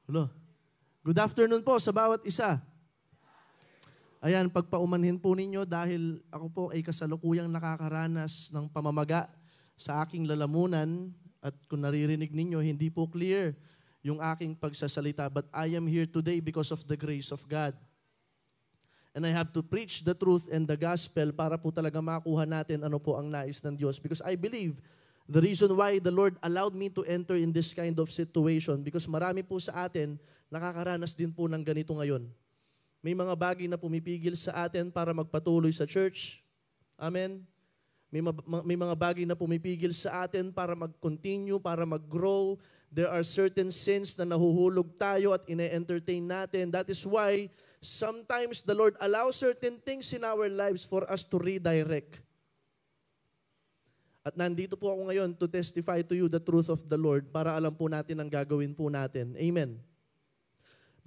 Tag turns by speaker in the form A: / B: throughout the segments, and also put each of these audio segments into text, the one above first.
A: Hello. Good afternoon po sa bawat isa. Ayan, pagpaumanhin po ninyo dahil ako po ay kasalukuyang nakakaranas ng pamamaga sa aking lalamunan at kung naririnig ninyo, hindi po clear yung aking pagsasalita. But I am here today because of the grace of God. And I have to preach the truth and the gospel para po talaga makuha natin ano po ang nais ng Diyos. Because I believe the reason why the Lord allowed me to enter in this kind of situation, because marami po sa atin nakakaranas din po ng ganito ngayon. May mga bagay na pumipigil sa atin para magpatuloy sa church. Amen. May mga bagay na pumipigil sa atin para mag-continue, para mag-grow. There are certain sins na nahuhulog tayo at ine-entertain natin. That is why sometimes the Lord allows certain things in our lives for us to redirect. At nandito po ako ngayon to testify to you the truth of the Lord para alam po natin ang gagawin po natin. Amen.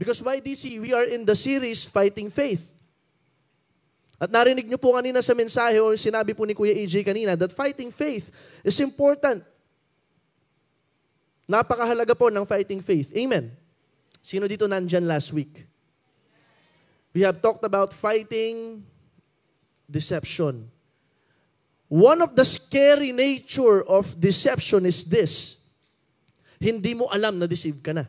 A: Because YDC, we are in the series Fighting Faith. At narinig niyo po kanina sa mensahe o sinabi po ni Kuya AJ kanina that fighting faith is important. Napakahalaga po ng fighting faith. Amen. Sino dito nandyan last week? We have talked about fighting deception. One of the scary nature of deception is this. Hindi mo alam na deceive ka na.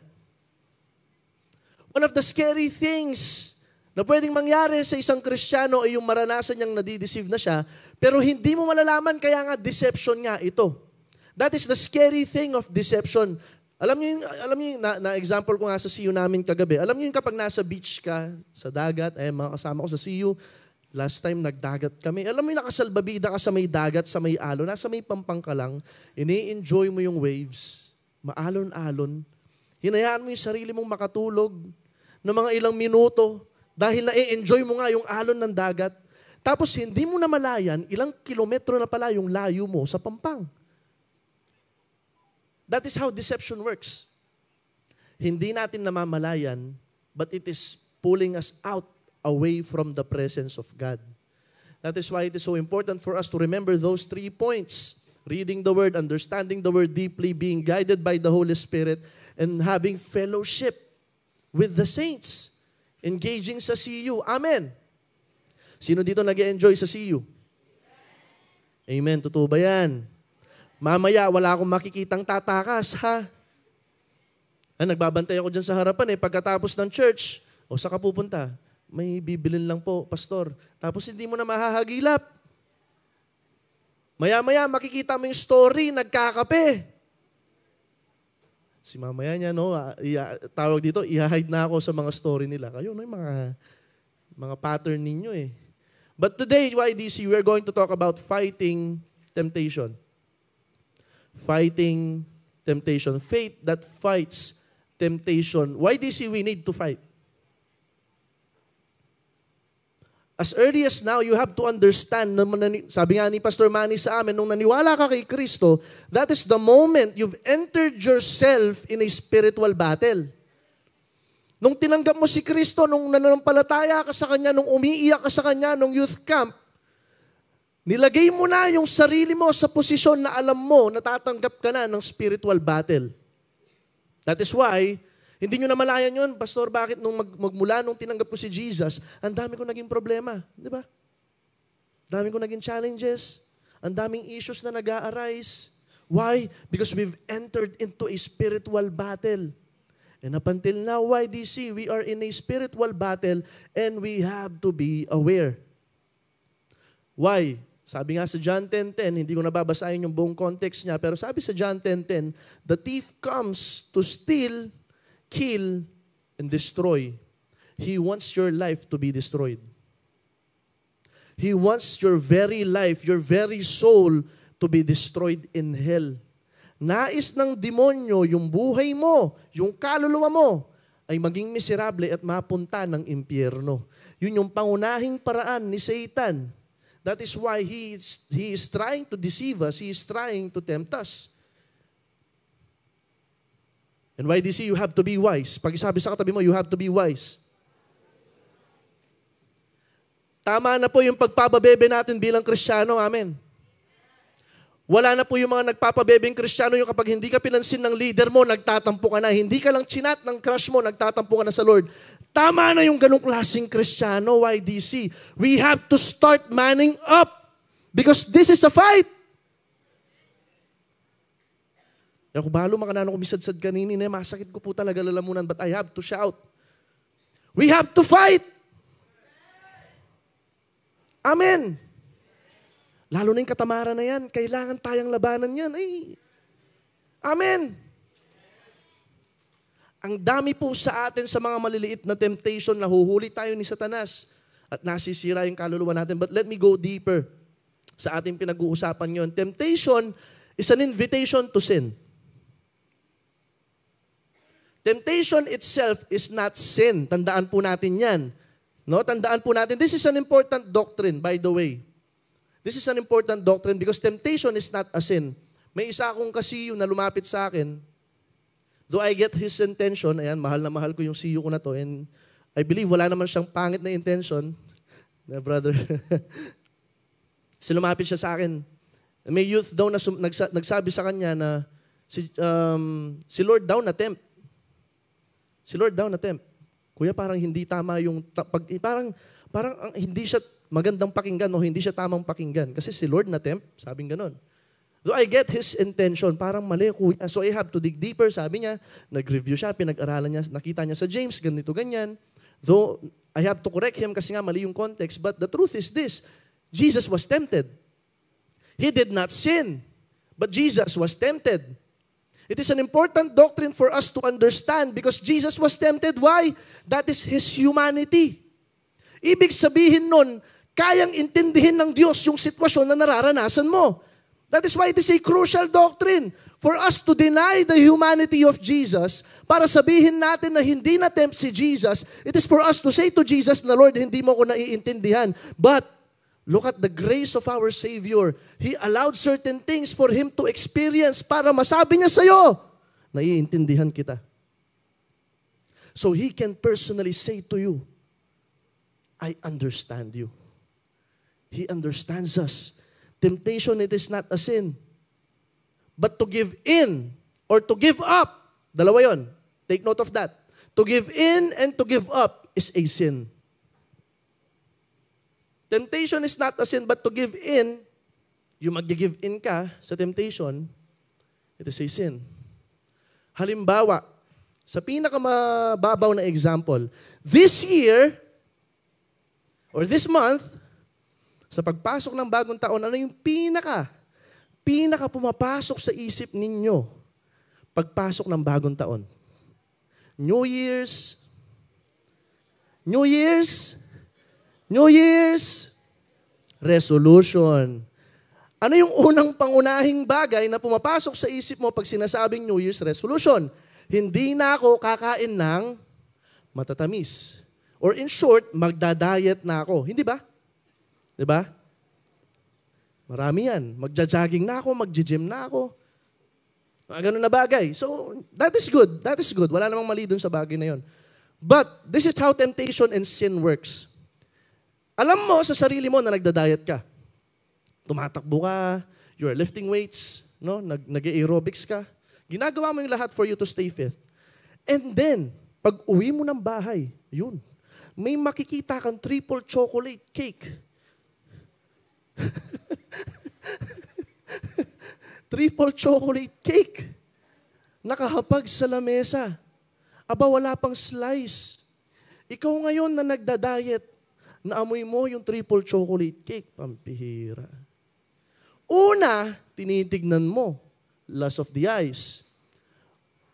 A: One of the scary things na pwedeng mangyari sa isang Kristiyano ay yung maranasan niyang nadideceive na siya, pero hindi mo malalaman kaya nga deception nga ito. That is the scary thing of deception. Alam niyo yung na-example ko nga sa CU namin kagabi. Alam niyo yung kapag nasa beach ka, sa dagat, mga kasama ko sa CU, last time, nagdagat kami. Alam mo yung nakasalbabida ka sa may dagat, sa may alon, nasa may pampang ka lang, ini-enjoy mo yung waves, maalon-alon. Hinayaan mo yung sarili mong makatulog ng mga ilang minuto dahil na-enjoy mo nga yung alon ng dagat. Tapos hindi mo na malayan, ilang kilometro na pala yung layo mo sa pampang. That is how deception works. Hindi natin namamalayan, but it is pulling us out away from the presence of God. That is why it is so important for us to remember those 3 points. Reading the Word, understanding the Word deeply, being guided by the Holy Spirit, and having fellowship with the saints. Engaging sa CU. Amen. Sino dito nag-enjoy sa CU? Amen. Totoo ba yan? Mamaya, wala akong makikitang tatakas, ha? Nagbabantay ako dyan sa harapan pagkatapos ng church. O, saan ka pupunta? May bibilin lang po, pastor. Tapos hindi mo na mahahagilap. Maya-maya, makikita mo yung story, nagkakape. Si mamaya niya, tawag dito, i-hide na ako sa mga story nila. Kayo, yung mga pattern ninyo But today, YDC, we're going to talk about fighting temptation. Fighting temptation. Faith that fights temptation. YDC, we need to fight. As early as now, you have to understand, sabi nga ni Pastor Manny sa amin, nung naniwala ka kay Kristo, that is the moment you've entered yourself in a spiritual battle. Nung tinanggap mo si Kristo, nung nananampalataya ka sa Kanya, nung umiiyak ka sa Kanya, nung youth camp, nilagay mo na yung sarili mo sa posisyon na alam mo, natatanggap ka na ng spiritual battle. That is why, hindi nyo namalayan yun, Pastor, bakit magmula nung tinanggap ko si Jesus, ang dami ko naging problema. Di ba? Dami ko naging challenges. Ang daming issues na nag-a-arise. Why? Because we've entered into a spiritual battle. And up until now, YDC, we are in a spiritual battle and we have to be aware. Why? Sabi nga sa John 10:10, hindi ko nababasahin yung buong context niya, pero sabi sa John 10:10, the thief comes to steal, kill, and destroy. He wants your life to be destroyed. He wants your very life, your very soul to be destroyed in hell. Nais ng demonyo yung buhay mo, yung kaluluwa mo, ay maging miserable at mapunta ng impyerno. Yun yung pangunahing paraan ni Satan. That is why he is trying to deceive us. He is trying to tempt us. And YDC, you have to be wise. Pag isabi sa katabi mo, you have to be wise. Tama na po yung pagpababebe natin bilang Kristiyano. Amen. Wala na po yung mga nagpapabebeng Kristiyano yung kapag hindi ka pinansin ng leader mo, nagtatampo ka na. Hindi ka lang chinat ng crush mo, nagtatampo ka na sa Lord. Tama na yung ganong klaseng Kristiyano, YDC. We have to start manning up because this is a fight. Ako balo makanano ko misadsad kanini na masakit ko po talaga lalamunan but I have to shout. We have to fight. Amen. Lalo na yung katamaran na yan, kailangan tayong labanan yan. Ay. Amen. Ang dami po sa atin sa mga maliliit na temptation, nahuhuli tayo ni Satanas at nasisira yung kaluluwa natin. But let me go deeper sa ating pinag-uusapan yon. Temptation is an invitation to sin. Temptation itself is not sin. Tandaan po natin yan. No? Tandaan po natin. This is an important doctrine, by the way. This is an important doctrine because temptation is not a sin. May isa akong kasiyo na lumapit sa akin. Though I get his intention, ayan, mahal na mahal ko yung siyo ko na to, and I believe wala naman siyang pangit na intention, na brother. So lumapit siya sa akin. May youth daw na nagsabi sa kanya na si Lord daw na-tempt. Si Lord daw na-tempt. Kuya, parang hindi tama yung, parang hindi siya magandang pakinggan o hindi siya tamang pakinggan. Kasi si Lord na-tempt, sabing ganon. Though I get his intention, parang mali, kuya. So I have to dig deeper. Sabi niya, nag-review siya, pinag-aralan niya, nakita niya sa James, ganito, ganyan. Though I have to correct him kasi nga mali yung context. But the truth is this, Jesus was tempted. He did not sin, but Jesus was tempted. It is an important doctrine for us to understand because Jesus was tempted. Why? That is his humanity. Ibig sabihin nun, kayang intindihin ng Diyos yung sitwasyon na nararanasan mo. That is why it is a crucial doctrine for us to deny the humanity of Jesus para sabihin natin na hindi na-tempt si Jesus. It is for us to say to Jesus na, Lord, hindi mo ko naiintindihan. But look at the grace of our Savior. He allowed certain things for Him to experience para masabi niya sa'yo, naiintindihan kita. So He can personally say to you, I understand you. He understands us. Temptation, it is not a sin. But to give in or to give up, dalawa yon. Take note of that. To give in and to give up is a sin. Temptation is not a sin, but to give in, yung mag-give in ka sa temptation, it is a sin. Halimbawa, sa pinakamababaw na example, this year, or this month, sa pagpasok ng bagong taon, ano yung pinaka pumapasok sa isip ninyo pagpasok ng bagong taon? New Year's resolution. Ano yung unang pangunahing bagay na pumapasok sa isip mo pag sinasabing New Year's resolution? Hindi na ako kakain ng matatamis. Or in short, magda-diet na ako. Hindi ba? Diba? Marami yan. Magja-jogging na ako, magja-gym na ako. Ganun na bagay. So, that is good. That is good. Wala namang mali dun sa bagay na yon. But, this is how temptation and sin works. Alam mo sa sarili mo na nagda-diet ka. Tumatakbo ka, you are lifting weights, no? Nag-aerobics ka. Ginagawa mo yung lahat for you to stay fit. And then, pag uwi mo ng bahay, yun, may makikita kang triple chocolate cake. Triple chocolate cake. Nakahapag sa lamesa. Aba, wala pang slice. Ikaw ngayon na nagda-diet, naamoy mo yung triple chocolate cake. Pampihira. Una, tinitignan mo. Lust of the eyes.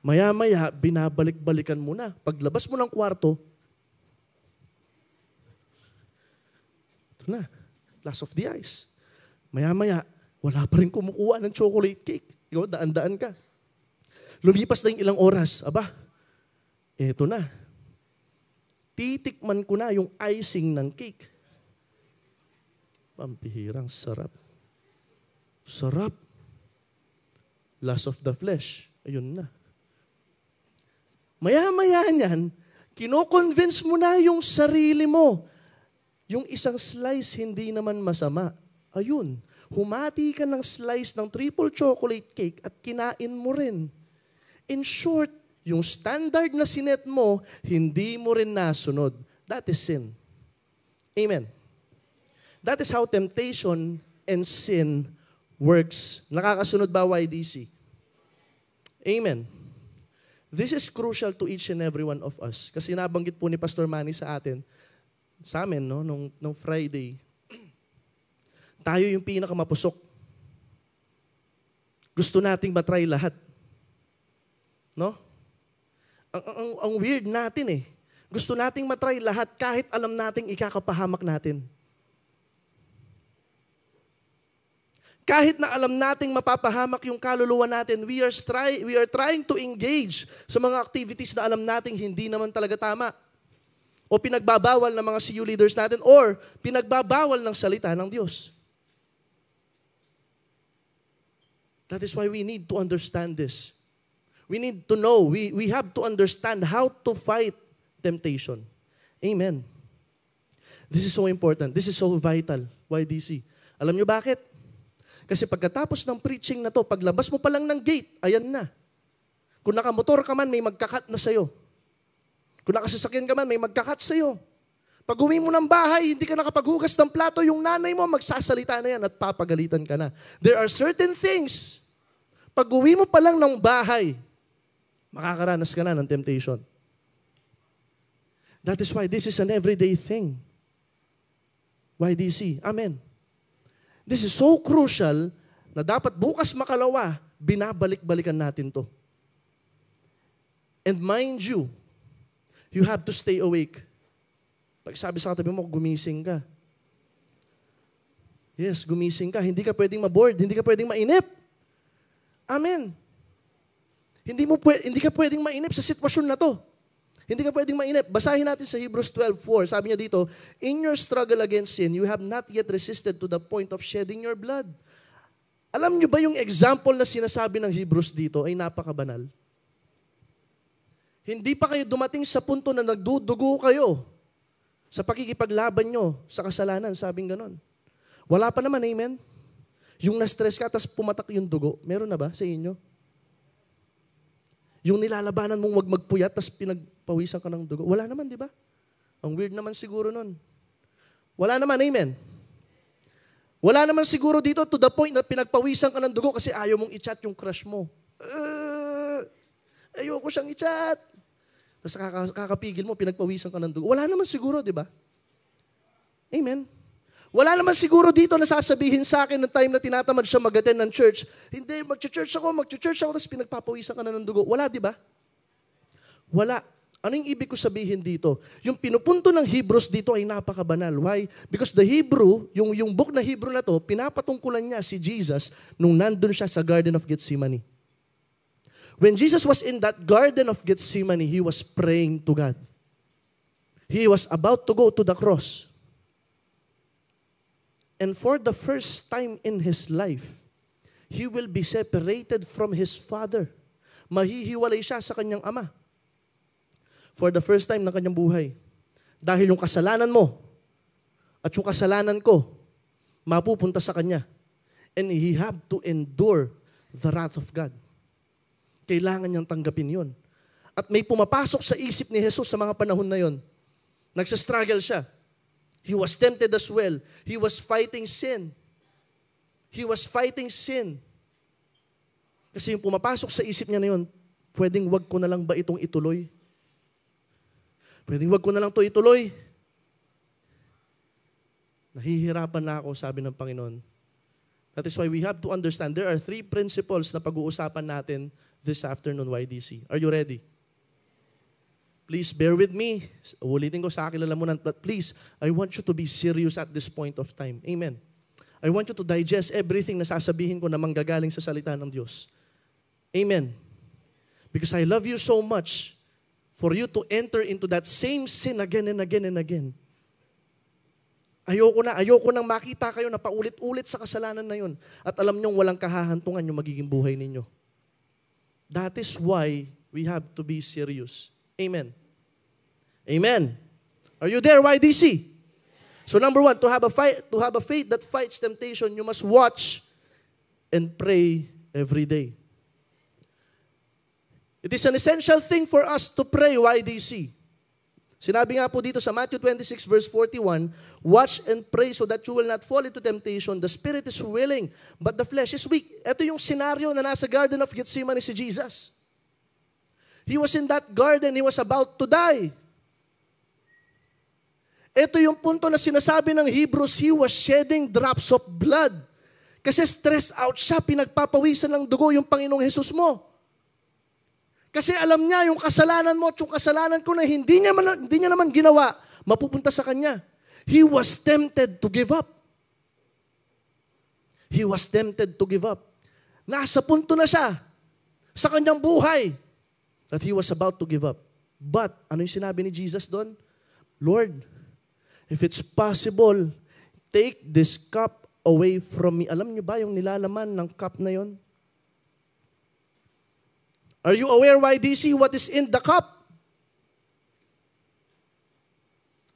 A: Maya-maya, binabalik-balikan mo na. Paglabas mo ng kwarto, ito na. Lust of the eyes. Maya-maya, wala pa rin kumukuha ng chocolate cake. Ikaw, daan-daan ka. Lumipas na yung ilang oras. Aba, eto na. Titikman ko na yung icing ng cake. Pampihirang sarap. Sarap. Lust of the flesh. Ayun na. Maya-maya niyan, kino-convince mo na yung sarili mo. Yung isang slice, hindi naman masama. Ayun, humati ka ng slice ng triple chocolate cake at kinain mo rin. In short, yung standard na sinet mo, hindi mo rin nasunod. That is sin. Amen. That is how temptation and sin works. Nakakasunod ba, YDC? Amen. This is crucial to each and every one of us. Kasi nabanggit po ni Pastor Manny sa amin, no, nung Friday, tayo yung pinakamapusok. Gusto nating matry lahat. No? Ang weird natin eh. Gusto nating matry lahat kahit alam nating ikakapahamak natin. Kahit na alam nating mapapahamak yung kaluluwa natin, we are trying to engage sa mga activities na alam nating hindi naman talaga tama. O pinagbabawal ng mga CU leaders natin or pinagbabawal ng salita ng Diyos. That is why we need to understand this. We need to know, we have to understand how to fight temptation. Amen. This is so important. This is so vital. YDC. Alam nyo bakit? Kasi pagkatapos ng preaching na to, paglabas mo pa lang ng gate, ayan na. Kung nakamotor ka man, may magkakat na sa'yo. Kung nakasasakyan ka man, may magkakat sa'yo. Pag uwi mo ng bahay, hindi ka nakapaghugas ng plato, yung nanay mo magsasalita na yan at papagalitan ka na. There are certain things, pag uwi mo pa lang ng bahay, makakaranas ka na ng temptation. That is why this is an everyday thing. YDC. Amen. This is so crucial na dapat bukas makalawa, binabalik-balikan natin to. And mind you, you have to stay awake. Pag sabi sa katabi mo, gumising ka. Yes, gumising ka. Hindi ka pwedeng ma-bored. Hindi ka pwedeng mainip. Amen. Hindi ka pwedeng mainip sa sitwasyon na to. Hindi ka pwedeng mainip. Basahin natin sa Hebrews 12:4. Sabi niya dito, in your struggle against sin, you have not yet resisted to the point of shedding your blood. Alam niyo ba yung example na sinasabi ng Hebrews dito ay napakabanal? Hindi pa kayo dumating sa punto na nagdudugo kayo sa pakikipaglaban nyo sa kasalanan, sabing ganon. Wala pa naman, amen? Yung na-stress ka, tapos pumatak yung dugo, meron na ba sa inyo? Yung nilalabanan mong wag magpuyat, tapos pinagpawisan ka ng dugo. Wala naman, di ba? Ang weird naman siguro nun. Wala naman, amen? Wala naman siguro dito to the point na pinagpawisan ka ng dugo kasi ayaw mong i-chat yung crush mo. Ayoko siyang i-chat. Tapos kakapigil mo, pinagpawisan ka ng dugo. Wala naman siguro, di ba? Amen? Wala naman siguro dito na sasabihin sa akin ng time na tinatamad siya mag-attend ng church. Hindi, mag-church ako, tapos pinagpapawisan ka na ng dugo. Wala, di ba? Wala. Ano yung ibig ko sabihin dito? Yung pinupunto ng Hebrews dito ay napakabanal. Why? Because the Hebrew, yung book na Hebrew na to, pinapatungkulan niya si Jesus nung nandun siya sa Garden of Gethsemane. When Jesus was in that Garden of Gethsemane, He was praying to God. He was about to go to the cross. And for the first time in His life, He will be separated from His Father. Mahihiwalay siya sa kanyang Ama. For the first time ng kanyang buhay. Dahil yung kasalanan mo at yung kasalanan ko, mapupunta sa Kanya. And He have to endure the wrath of God. Kailangan niyang tanggapin yun. At may pumapasok sa isip ni Jesus sa mga panahon na yun. Nagsastruggle siya. He was tempted as well. He was fighting sin. He was fighting sin. Kasi yung pumapasok sa isip niya na yun, pwedeng wag ko na lang ba itong ituloy? Pwedeng wag ko na lang ito ituloy? Nahihirapan na ako, sabi ng Panginoon. That is why we have to understand there are 3 principles na pag-uusapan natin this afternoon, YDC. Are you ready? Please bear with me. Ulitin ko sa kilala mo but please, I want you to be serious at this point of time. Amen. I want you to digest everything na sasabihin ko na manggagaling sa salita ng Diyos. Amen. Because I love you so much for you to enter into that same sin again and again and again. Ayoko nang makita kayo na paulit-ulit sa kasalanan na yun. At alam niyong walang kahahantungan yung magiging buhay ninyo. That is why we have to be serious. Amen. Amen. Are you there, YDC? So number one, to have a faith that fights temptation, you must watch and pray every day. It is an essential thing for us to pray YDC. Sinabi nga po dito sa Matthew 26 verse 41, watch and pray so that you will not fall into temptation. The spirit is willing, but the flesh is weak. Ito yung scenario na nasa Garden of Gethsemane si Jesus. He was in that garden, he was about to die. Ito yung punto na sinasabi ng Hebrews, he was shedding drops of blood. Kasi stressed out siya, pinagpapawisan ng dugo yung Panginoong Jesus mo. Kasi alam niya yung kasalanan mo at yung kasalanan ko na hindi niya naman ginawa, mapupunta sa kanya. He was tempted to give up. He was tempted to give up. Nasa punto na siya sa kanyang buhay that he was about to give up. But, ano yung sinabi ni Jesus doon? Lord, if it's possible, take this cup away from me. Alam niyo ba yung nilalaman ng cup na yon? Are you aware, YDC, what is in the cup?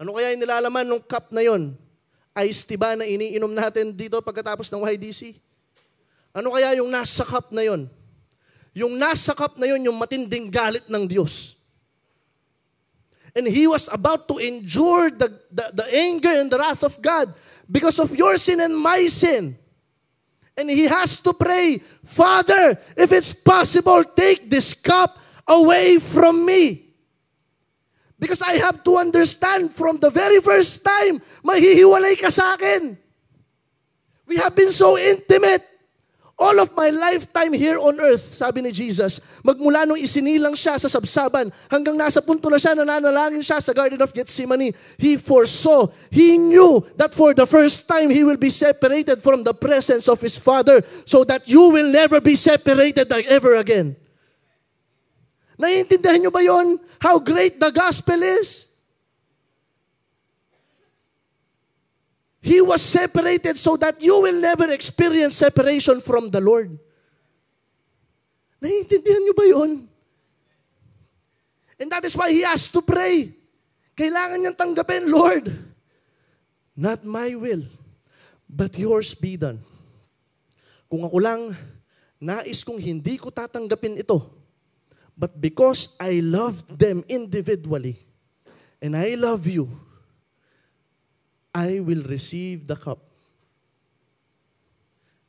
A: Ano kaya yung nilalaman ng cup na yon? Iced tea ba na iniinom natin dito pagkatapos ng YDC? Ano kaya yung nasa cup na yon? Yung nasa cup na yon, yung matinding galit ng Diyos. And he was about to endure the anger and the wrath of God because of your sin and my sin. And he has to pray, Father, if it's possible, take this cup away from me. Because I have to understand from the very first time, mahihiwalay ka sa akin. We have been so intimate. All of my lifetime here on earth, sabi ni Jesus, magmula nung isinilang siya sa sabsaban, hanggang nasa punto na siya, nananalangin siya sa Garden of Gethsemane, he foresaw, he knew that for the first time, he will be separated from the presence of his Father so that you will never be separated ever again. Naiintindihan niyo ba yon? How great the gospel is? He was separated so that you will never experience separation from the Lord. Naiintindihan niyo ba yun? And that is why he has to pray. Kailangan niyang tanggapin, Lord, not my will, but yours be done. Kung ako lang, nais kong hindi ko tatanggapin ito, but because I love them individually, and I love you, I will receive the cup.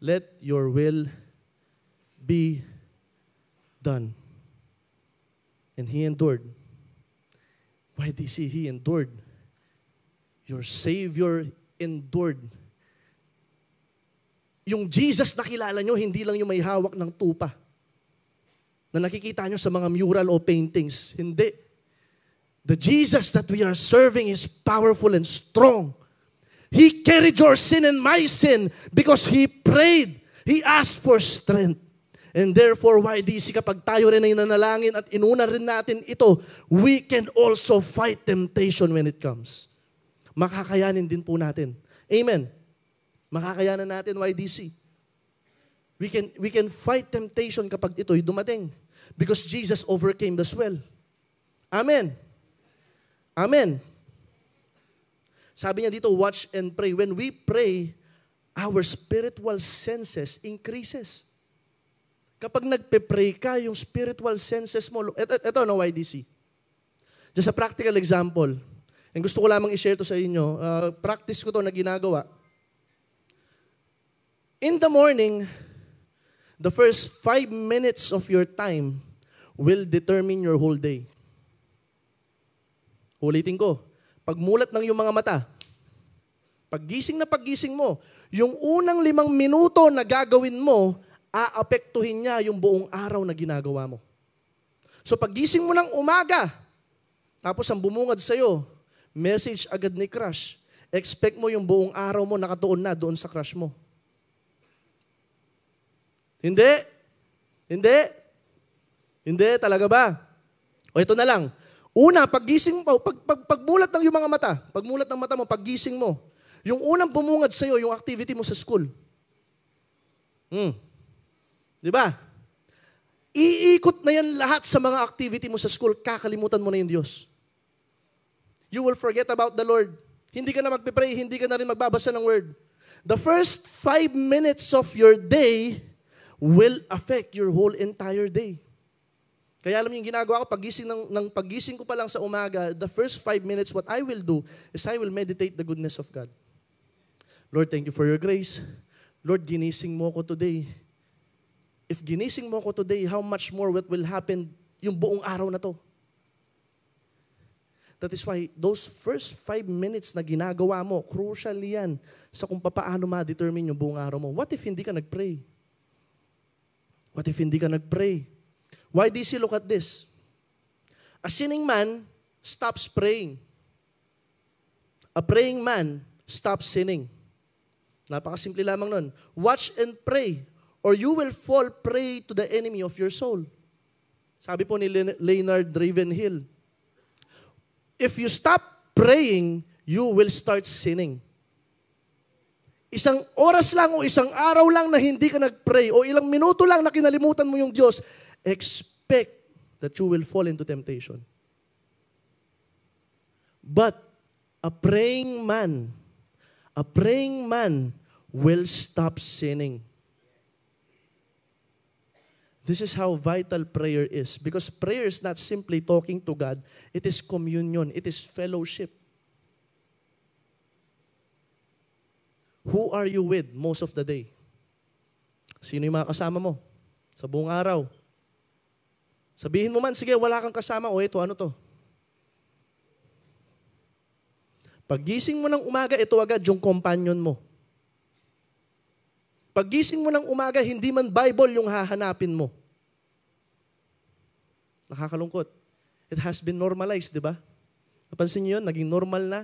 A: Let your will be done. And he endured. Why do you see he endured? Your Savior endured. Yung Jesus na kilala nyo, hindi lang yung may hawak ng tupa na nakikita nyo sa mga mural o paintings. Hindi. The Jesus that we are serving is powerful and strong. He carried your sin and my sin because He prayed. He asked for strength. And therefore, YDC, kapag tayo rin ay nanalangin at inuna rin natin ito, we can also fight temptation when it comes. Makakayanin din po natin. Amen. Makakayanan natin, YDC. We can fight temptation kapag ito'y dumating. Because Jesus overcame as well. Amen. Amen. Sabi niya dito, watch and pray. When we pray, our spiritual senses increases. Kapag nagpe-pray ka, yung spiritual senses mo, ito no, YDC. Just a practical example. And gusto ko lamang i-share to sa inyo. Practice ko to na ginagawa. In the morning, the first 5 minutes of your time will determine your whole day. Ulitin ko. Pagmulat ng iyong mga mata, paggising mo, yung unang 5 minuto na gagawin mo, aapektuhin niya yung buong araw na ginagawa mo. So paggising mo ng umaga, tapos ang bumungad sa'yo, message agad ni crush, expect mo yung buong araw mo nakatuon na doon sa crush mo. Hindi. Hindi, talaga ba? O ito na lang. Una, paggising mo, pagmulat ng iyong mga mata, pagmulat ng mata mo, paggising mo, yung unang bumungad sa'yo, yung activity mo sa school. Di ba? Iikot na yan lahat sa mga activity mo sa school, kakalimutan mo na yung Diyos. You will forget about the Lord. hindi ka na magpe-pray, hindi ka na rin magbabasa ng word. The first 5 minutes of your day will affect your whole entire day. Kaya alam niyo yung ginagawa ko, pagising ko pa lang sa umaga, the first 5 minutes, what I will do is I will meditate the goodness of God. Lord, thank you for your grace. Lord, ginising mo ko today. If ginising mo ko today, how much more what will happen yung buong araw na to? That is why those first 5 minutes na ginagawa mo, crucial yan sa kung paano ma-determine yung buong araw mo. What if hindi ka nag-pray? What if hindi ka nag-pray? Why DC, look at this? A sinning man stops praying. A praying man stops sinning. Napakasimple lamang nun. Watch and pray, or you will fall prey to the enemy of your soul. Sabi po ni Leonard Ravenhill, if you stop praying, you will start sinning. Isang oras lang o isang araw lang na hindi ka nag-pray o ilang minuto lang na kinalimutan mo yung Diyos, expect that you will fall into temptation. But a praying man will stop sinning. This is how vital prayer is. Because prayer is not simply talking to God. It is communion. It is fellowship. Who are you with most of the day? Sino yung mga kasama mo sa buong araw? Sabihin mo man, sige, wala kang kasama. O ito, ano to? Paggising mo ng umaga, ito agad yung companion mo. Paggising mo ng umaga, hindi man Bible yung hahanapin mo. Nakakalungkot. It has been normalized, di ba? Napansin niyo yun? Naging normal na.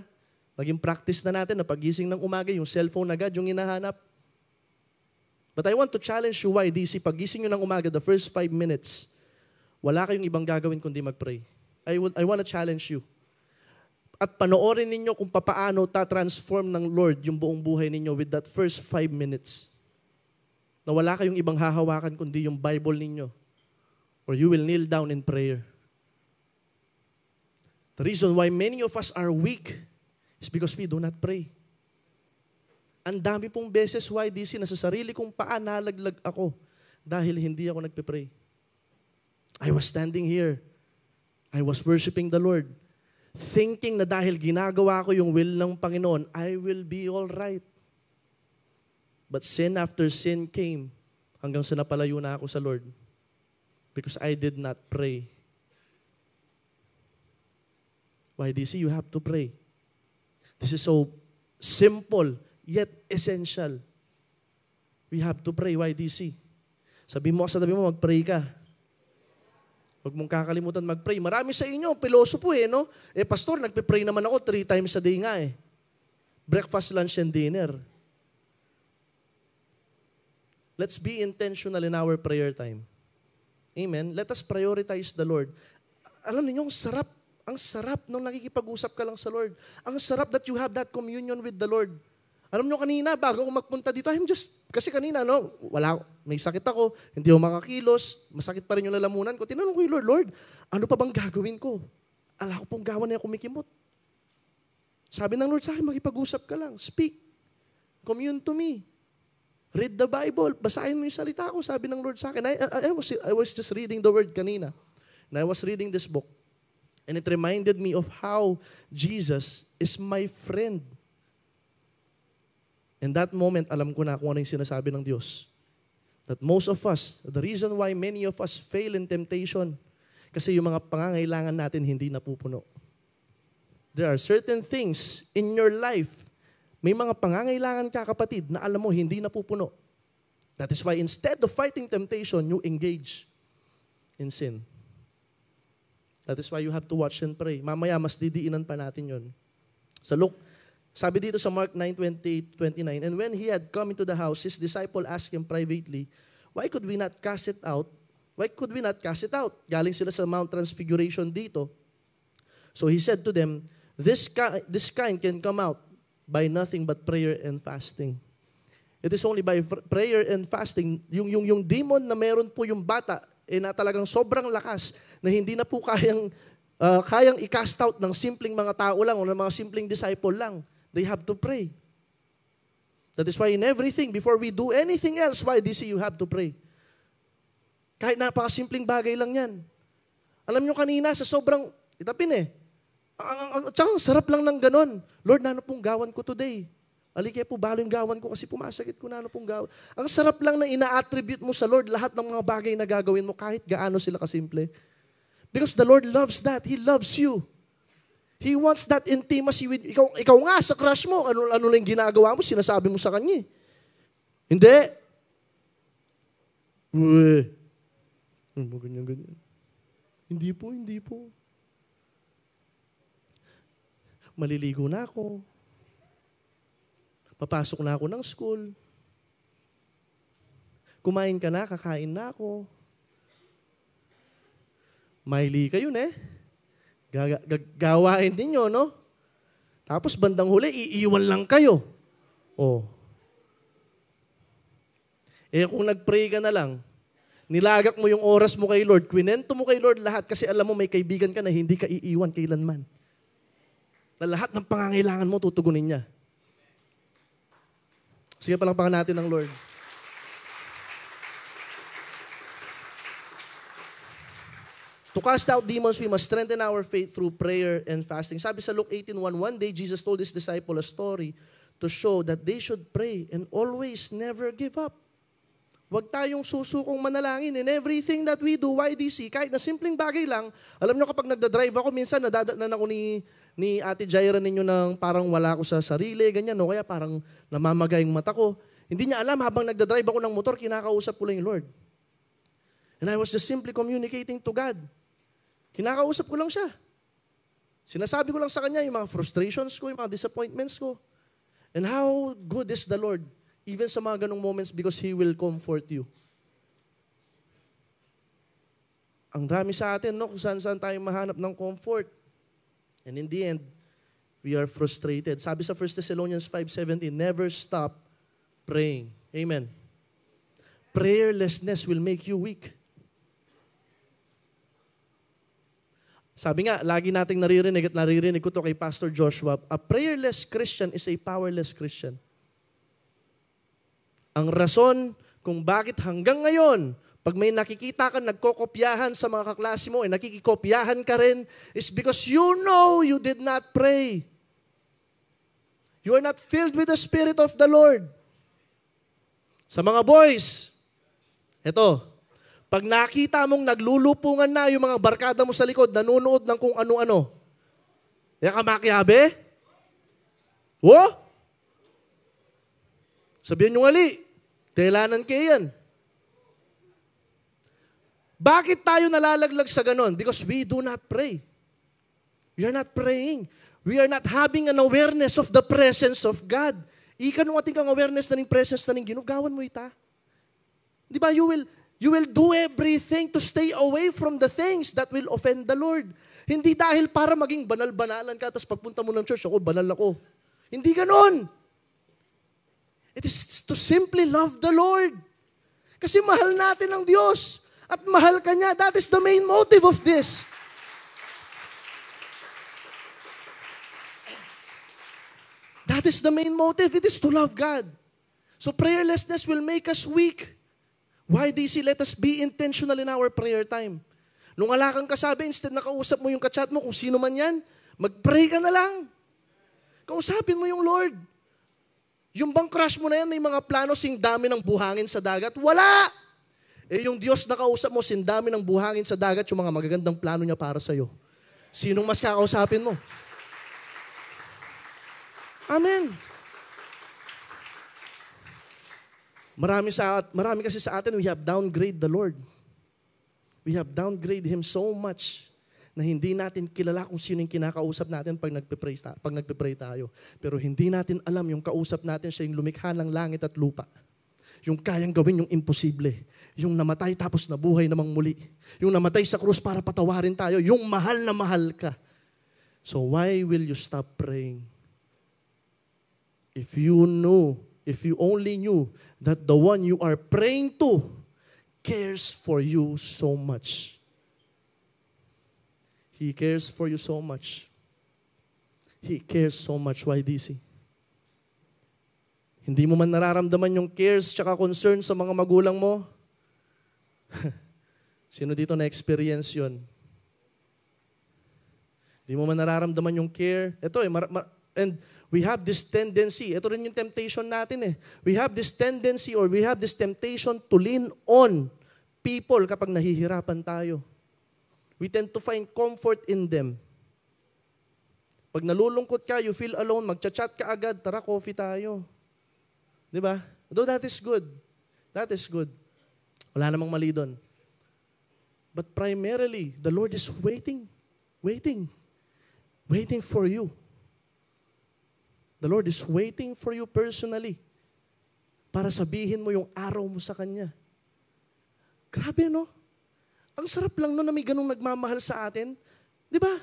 A: Naging practice na natin na paggising ng umaga, yung cellphone agad yung hinahanap. But I want to challenge you why, DC, paggising nyo ng umaga, the first 5 minutes, wala kayong ibang gagawin kundi mag-pray. I want to challenge you. At panoorin ninyo kung paano ta-transform ng Lord yung buong buhay ninyo with that first 5 minutes. Na wala kayong ibang hahawakan kundi yung Bible ninyo. Or you will kneel down in prayer. The reason why many of us are weak is because we do not pray. Ang dami pong beses why DC na sa sarili kong paa nalaglag ako dahil hindi ako nagpe-pray. I was standing here. I was worshiping the Lord. Thinking na dahil ginagawa ko yung will ng Panginoon, I will be all right. But sin after sin came hanggang sa napalayo na ako sa Lord because I did not pray. Why, DC? You have to pray. This is so simple, yet essential. We have to pray. Why, DC? Sabi mo sa tabi mo, mag-pray ka. Huwag mong kakalimutan mag-pray. Marami sa inyo, pilosopo no? Pastor, nagpe-pray naman ako 3 times a day nga Breakfast, lunch, and dinner. Let's be intentional in our prayer time. Amen? Let us prioritize the Lord. Alam niyo, ang sarap nung nakikipag-usap ka lang sa Lord. Ang sarap that you have that communion with the Lord. Alam niyo kanina, bago ako magpunta dito, kasi kanina, may sakit ako, hindi ako makakilos, masakit pa rin yung lalamunan ko. Tinanong ko yung Lord, ano pa bang gagawin ko? Ala ko pong gawa na yung kumikimot. Sabi ng Lord sa akin, makipag-usap ka lang, speak, commune to me, read the Bible, basahin mo yung salita ko, sabi ng Lord sa akin. I was just reading the word kanina, and I was reading this book, and it reminded me of how Jesus is my friend. In that moment, alam ko na kung ano yung sinasabi ng Diyos. That most of us, the reason why many of us fail in temptation, kasi yung mga pangangailangan natin hindi napupuno. There are certain things in your life, may mga pangangailangan ka, kapatid, na alam mo hindi napupuno. That is why instead of fighting temptation, you engage in sin. That is why you have to watch and pray. Mamaya, mas didiinan pa natin yon. Sa Luke, sabi dito sa Mark 9:28-29, and when he had come into the house, his disciple asked him privately, why could we not cast it out? Why could we not cast it out? Galing sila sa Mount Transfiguration dito. So he said to them, this kind can come out by nothing but prayer and fasting. It is only by prayer and fasting, yung demon na meron po yung bata, na talagang sobrang lakas, na hindi na po kayang i-cast out ng simpleng mga tao lang o ng mga simpleng disciple lang. they have to pray. That is why in everything, before we do anything else, why DC, you have to pray. Kahit napakasimpleng bagay lang yan. Alam nyo kanina, sa sobrang, itapin tsaka ang sarap lang ng ganon. Lord, ano pong gawan ko today? Alikaya po, balo yung gawan ko kasi pumasakit ko na ano pong gawan. Ang sarap lang na ina-attribute mo sa Lord lahat ng mga bagay na gagawin mo kahit gaano sila kasimple. Because the Lord loves that. He loves you. He wants that intimacy with you. Ikaw nga sa crush mo, ano lang ginagawa mo, sinasabi mo sa kanya. Hindi. Ganyan. Hindi po. Maliligo na ako. Papasok na ako ng school. Kumain ka na, kakain na ako. Maili kayo Gawain ninyo, no? Tapos bandang huli, iiwan lang kayo. Oh. Kung nag-pray ka na lang, nilagak mo yung oras mo kay Lord, kwinento mo kay Lord lahat kasi alam mo may kaibigan ka na hindi ka iiwan kailanman. Na lahat ng pangangailangan mo tutugunin niya. Sige, palakpakan natin ng Lord. To cast out demons, we must strengthen our faith through prayer and fasting. Sabi sa Luke 18:1, one day Jesus told His disciple a story to show that they should pray and always never give up. Huwag tayong susukong manalangin in everything that we do, YDC, kahit na simpleng bagay lang. Alam nyo, kapag nagdadrive ako, minsan nadadatnan ako ni Ate Jaira ninyo ng parang wala ako sa sarili, ganyan, no? Kaya parang namamagay yung mata ko. Hindi niya alam, habang nagdadrive ako ng motor, kinakausap ko lang yung Lord. And I was just simply communicating to God. Kinakausap ko lang siya. Sinasabi ko lang sa Kanya yung mga frustrations ko, yung mga disappointments ko. And how good is the Lord, even sa mga ganong moments, because He will comfort you. Ang dami sa atin, no, kung saan tayo mahanap ng comfort. And in the end, we are frustrated. Sabi sa 1 Thessalonians 5:17, never stop praying. Amen. Prayerlessness will make you weak. Sabi nga, lagi nating naririnig at naririnig ko to kay Pastor Joshua, a prayerless Christian is a powerless Christian. Ang rason kung bakit hanggang ngayon, pag may nakikita ka nagkokopyahan sa mga kaklase mo, nakikikopyahan ka rin, is because you know you did not pray. You are not filled with the Spirit of the Lord. Sa mga boys, eto, pag nakita mong naglulupungan na yung mga barkada mo sa likod, nanunood ng kung ano-ano, yan ka makiabe? Oh? Sabihin nyo ngali, kailanan kayo yan. Bakit tayo nalalaglag sa ganon? Because we do not pray. We are not praying. We are not having an awareness of the presence of God. Ika nung ating kang awareness na ng presence na ng ginugawan mo ita. Di ba, you will do everything to stay away from the things that will offend the Lord. Hindi dahil para maging banal-banalan ka, tapos pagpunta mo ng church, ako, banal ako. Hindi ganon. It is to simply love the Lord. Kasi mahal natin ang Diyos. At mahal ka niya. That is the main motive of this. That is the main motive. It is to love God. So prayerlessness will make us weak. Why, DC, let us be intentional in our prayer time. Nung wala kang kasabi, instead nakausap mo yung kachat mo, kung sino man yan, mag-pray ka na lang. Kausapin mo yung Lord. Yung bang crush mo na yan, may mga plano sing dami ng buhangin sa dagat? Wala! Yung Diyos na kausap mo, sing dami ng buhangin sa dagat, yung mga magagandang plano niya para sa'yo. Sinong mas kakausapin mo? Amen. Marami kasi sa atin, we have downgrade the Lord. We have downgrade Him so much na hindi natin kilala kung sino yung kinakausap natin pag nagpe-pray tayo. Pero hindi natin alam yung kausap natin siya yung lumikha ng langit at lupa. Yung kayang gawin yung imposible. Yung namatay tapos nabuhay namang muli. Yung namatay sa krus para patawarin tayo. Yung mahal na mahal ka. So why will you stop praying? If you only knew that the one you are praying to cares for you so much. He cares for you so much. He cares so much. Why, DC? Hindi mo man nararamdaman yung cares tsaka concern sa mga magulang mo? Sino dito na-experience yun? Hindi mo man nararamdaman yung care. Ito and we have this tendency, ito rin yung temptation natin eh. We have this tendency or we have this temptation to lean on people kapag nahihirapan tayo. We tend to find comfort in them. Pag nalulungkot ka, you feel alone, magchat-chat ka agad, tara, coffee tayo. Di ba? Though that is good. That is good. Wala namang mali doon. But primarily, the Lord is waiting for you. The Lord is waiting for you personally para sabihin mo yung araw mo sa Kanya. Grabe, no? Ang sarap lang no na may ganung nagmamahal sa atin. Di ba?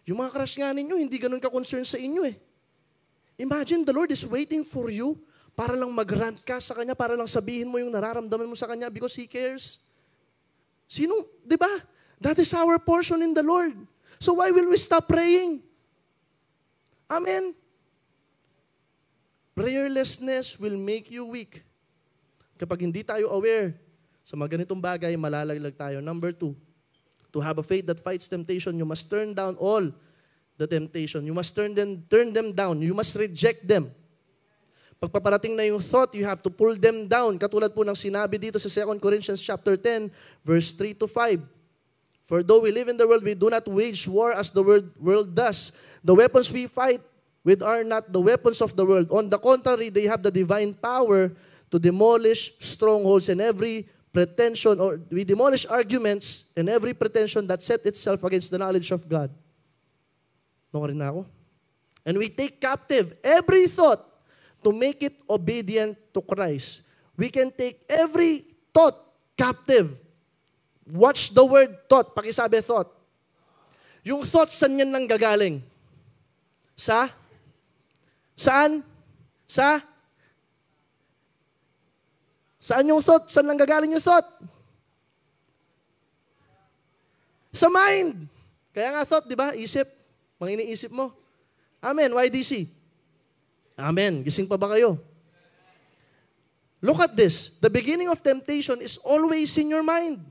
A: Yung mga crush nga ninyo, hindi ganun ka-concern sa inyo eh. Imagine, the Lord is waiting for you para lang mag-rant ka sa Kanya, para lang sabihin mo yung nararamdaman mo sa Kanya because He cares. Di ba? That is our portion in the Lord. So why will we stop praying? Amen. Prayerlessness will make you weak. Kapag hindi tayo aware sa mga ganitong bagay, malalaglag tayo. Number 2, to have a faith that fights temptation, you must turn down all the temptation. You must turn them down. You must reject them. Pagpaparating na yung thought, you have to pull them down. Katulad po ng sinabi dito sa 2 Corinthians chapter 10, verse 3 to 5. For though we live in the world, we do not wage war as the world does. The weapons we fight with are not the weapons of the world. On the contrary, they have the divine power to demolish strongholds and every pretension, or we demolish arguments and every pretension that set itself against the knowledge of God. Naku rin na ako. And we take captive every thought to make it obedient to Christ. We can take every thought captive. Watch the word thought. Pakisabi thought. Yung thought, saan yan nang gagaling? Saan? Saan yung thought? Saan nang gagaling yung thought? Sa mind. Kaya nga thought, di ba? Isip. Mga iniisip mo. Amen. YDC. Amen. Gising pa ba kayo? Look at this. The beginning of temptation is always in your mind.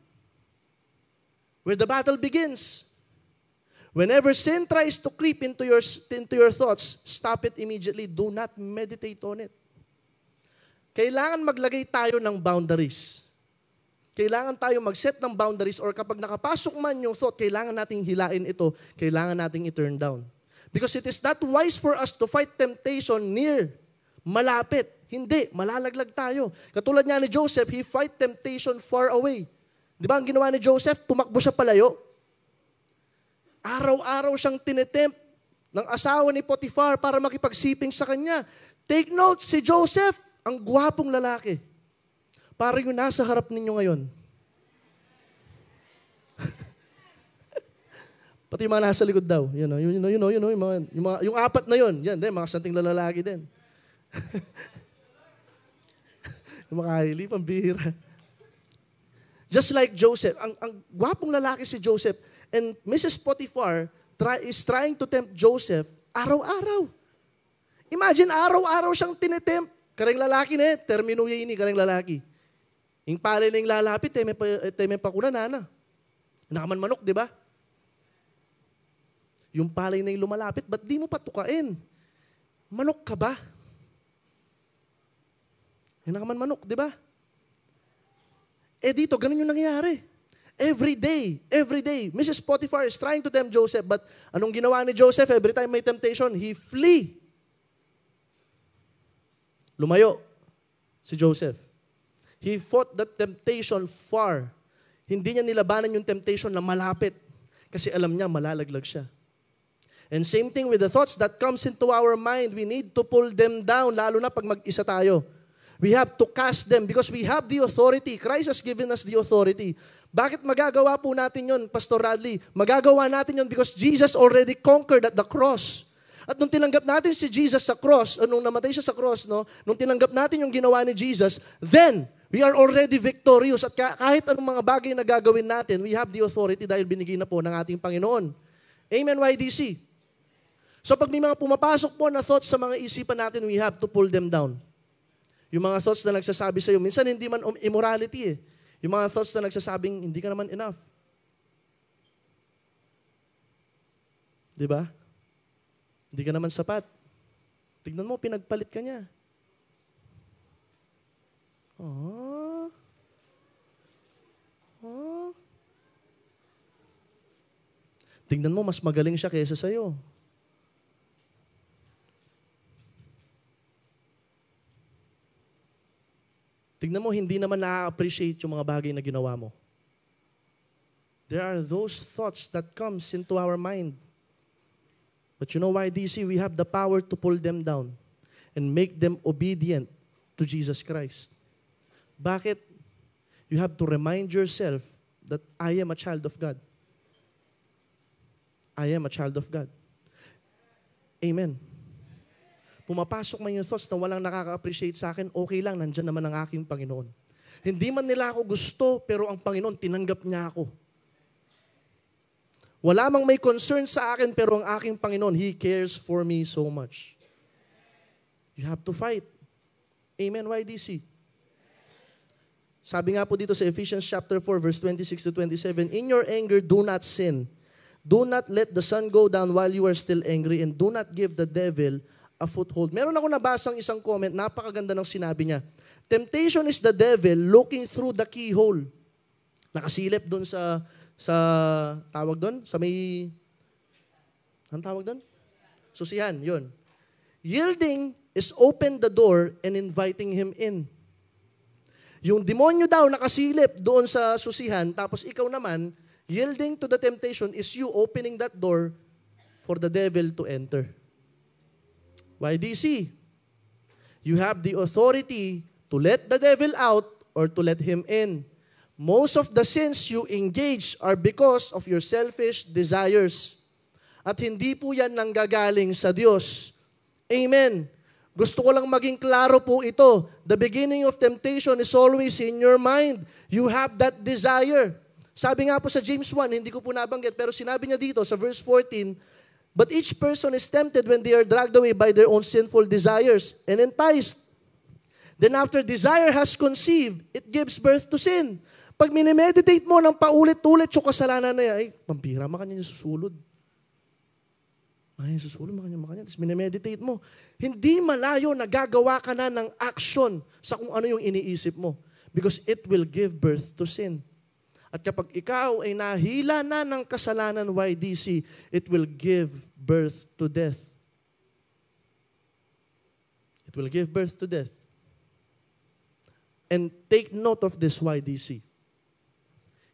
A: Where the battle begins. Whenever sin tries to creep into your thoughts, stop it immediately. Do not meditate on it. Kailangan maglagay tayo ng boundaries. Kailangan tayo mag-set ng boundaries, or kapag nakapasok man yung thought, kailangan nating hilain ito, kailangan nating i-turn down. Because it is not wise for us to fight temptation near, malapit. Hindi, malalaglag tayo. Katulad nga ni Joseph, he fight temptation far away. Di ba ang ginawa ni Joseph? Tumakbo siya palayo. Araw-araw siyang tinetempt ng asawa ni Potiphar para makipagsiping sa kanya. Take note, si Joseph, ang gwapong lalaki. Para yung nasa harap ninyo ngayon. Pati yung mga nasa likod daw. Yung apat na yun. Yan, mga santing lalaki din. Yung mga hili, pambihira. Just like Joseph, ang gwapong lalaki si Joseph, and Mrs. Potiphar is trying to tempt Joseph araw-araw. Imagine, araw-araw siyang tinetempt. Kareng lalaki na termino yun kareng lalaki. Yung palay na yung lalapit, teme pa kuna na. Nakaman manok, di ba? Yung palay na yung lumalapit, ba't di mo patukain? Manok ka ba? Yung nakaman manok, di ba? Dito, ganun yung nangyayari. Every day, Mrs. Potiphar is trying to tempt Joseph, but anong ginawa ni Joseph? Every time may temptation, he flee. Lumayo si Joseph. He fought that temptation far. Hindi niya nilabanan yung temptation na malapit kasi alam niya malalaglag siya. And same thing with the thoughts that comes into our mind. We need to pull them down, lalo na pag mag-isa tayo. We have to cast them because we have the authority. Christ has given us the authority. Bakit magagawa po natin yun, Pastor Radley? Magagawa natin yun because Jesus already conquered at the cross. At nung tinanggap natin si Jesus sa cross, nung namatay siya sa cross, nung tinanggap natin yung ginawa ni Jesus, then, we are already victorious. At kahit anong mga bagay na gagawin natin, we have the authority dahil binigay na po ng ating Panginoon. Amen, YDC? So pag may mga pumapasok po na thoughts sa mga isipan natin, we have to pull them down. Yung mga thoughts na nagsasabi sa'yo, minsan hindi man immorality eh. Yung mga thoughts na nagsasabing, hindi ka naman enough. Di ba? Hindi ka naman sapat. Tignan mo, pinagpalit ka niya. Oh. Oh. Tignan mo, mas magaling siya kaysa sa'yo. Tignan mo, hindi naman na-appreciate yung mga bagay na ginawa mo. There are those thoughts that comes into our mind. But you know why, DC? We have the power to pull them down and make them obedient to Jesus Christ. Bakit? You have to remind yourself that I am a child of God. I am a child of God. Amen. Pumapasok man yung thoughts na walang nakaka-appreciate sa akin, okay lang, nandyan naman ang aking Panginoon. Hindi man nila ako gusto, pero ang Panginoon, tinanggap niya ako. Wala mang may concern sa akin, pero ang aking Panginoon, He cares for me so much. You have to fight. Amen, YDC. Sabi nga po dito sa Ephesians chapter 4, verse 26 to 27, in your anger, do not sin. Do not let the sun go down while you are still angry, and do not give the devil a foothold. Meron ako nabasang isang comment, napakaganda ng sinabi niya. Temptation is the devil looking through the keyhole. Nakasilip doon sa tawag doon? Sa may, anong tawag doon? Susihan, yun. Yielding is open the door and inviting him in. Yung demonyo daw nakasilip doon sa susihan, tapos ikaw naman, yielding to the temptation is you opening that door for the devil to enter. YDC, you have the authority to let the devil out or to let him in. Most of the sins you engage are because of your selfish desires. At hindi po yan nanggagaling sa Diyos. Amen. Gusto ko lang maging klaro po ito. The beginning of temptation is always in your mind. You have that desire. Sabi nga po sa James 1, hindi ko po nabanggit, pero sinabi niya dito sa verse 14, but each person is tempted when they are dragged away by their own sinful desires and enticed. Then after desire has conceived, it gives birth to sin. Pag minimeditate mo ng paulit-ulit yung kasalanan na yan, ay, pampira, makanya niya susulod. Makanya susulod, makanya. Tapos minimeditate mo. Hindi malayo na gagawa ka na ng action sa kung ano yung iniisip mo. Because it will give birth to sin. At kapag ikaw ay nahila na ng kasalanan, YDC, it will give birth to death. It will give birth to death. And take note of this, YDC.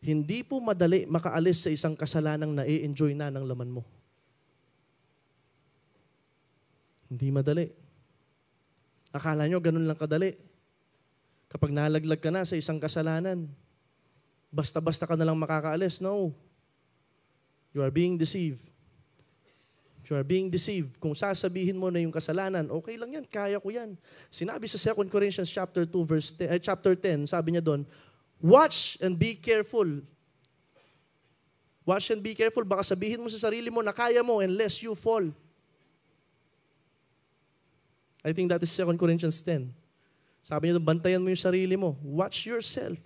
A: Hindi po madali makaalis sa isang kasalanang na-enjoy na ng laman mo. Hindi madali. Akala nyo ganun lang kadali. Kapag nalaglag ka na sa isang kasalanan, basta-basta ka na lang makakaalis. No. You are being deceived. You are being deceived. Kung sasabihin mo na yung kasalanan, okay lang yan, kaya ko yan. Sinabi sa 2 Corinthians chapter 2 verse 10, chapter 10, sabi niya doon, watch and be careful. Watch and be careful. Baka sabihin mo sa sarili mo na kaya mo unless you fall. I think that is 2 Corinthians 10. Sabi niya doon, bantayan mo yung sarili mo. Watch yourself.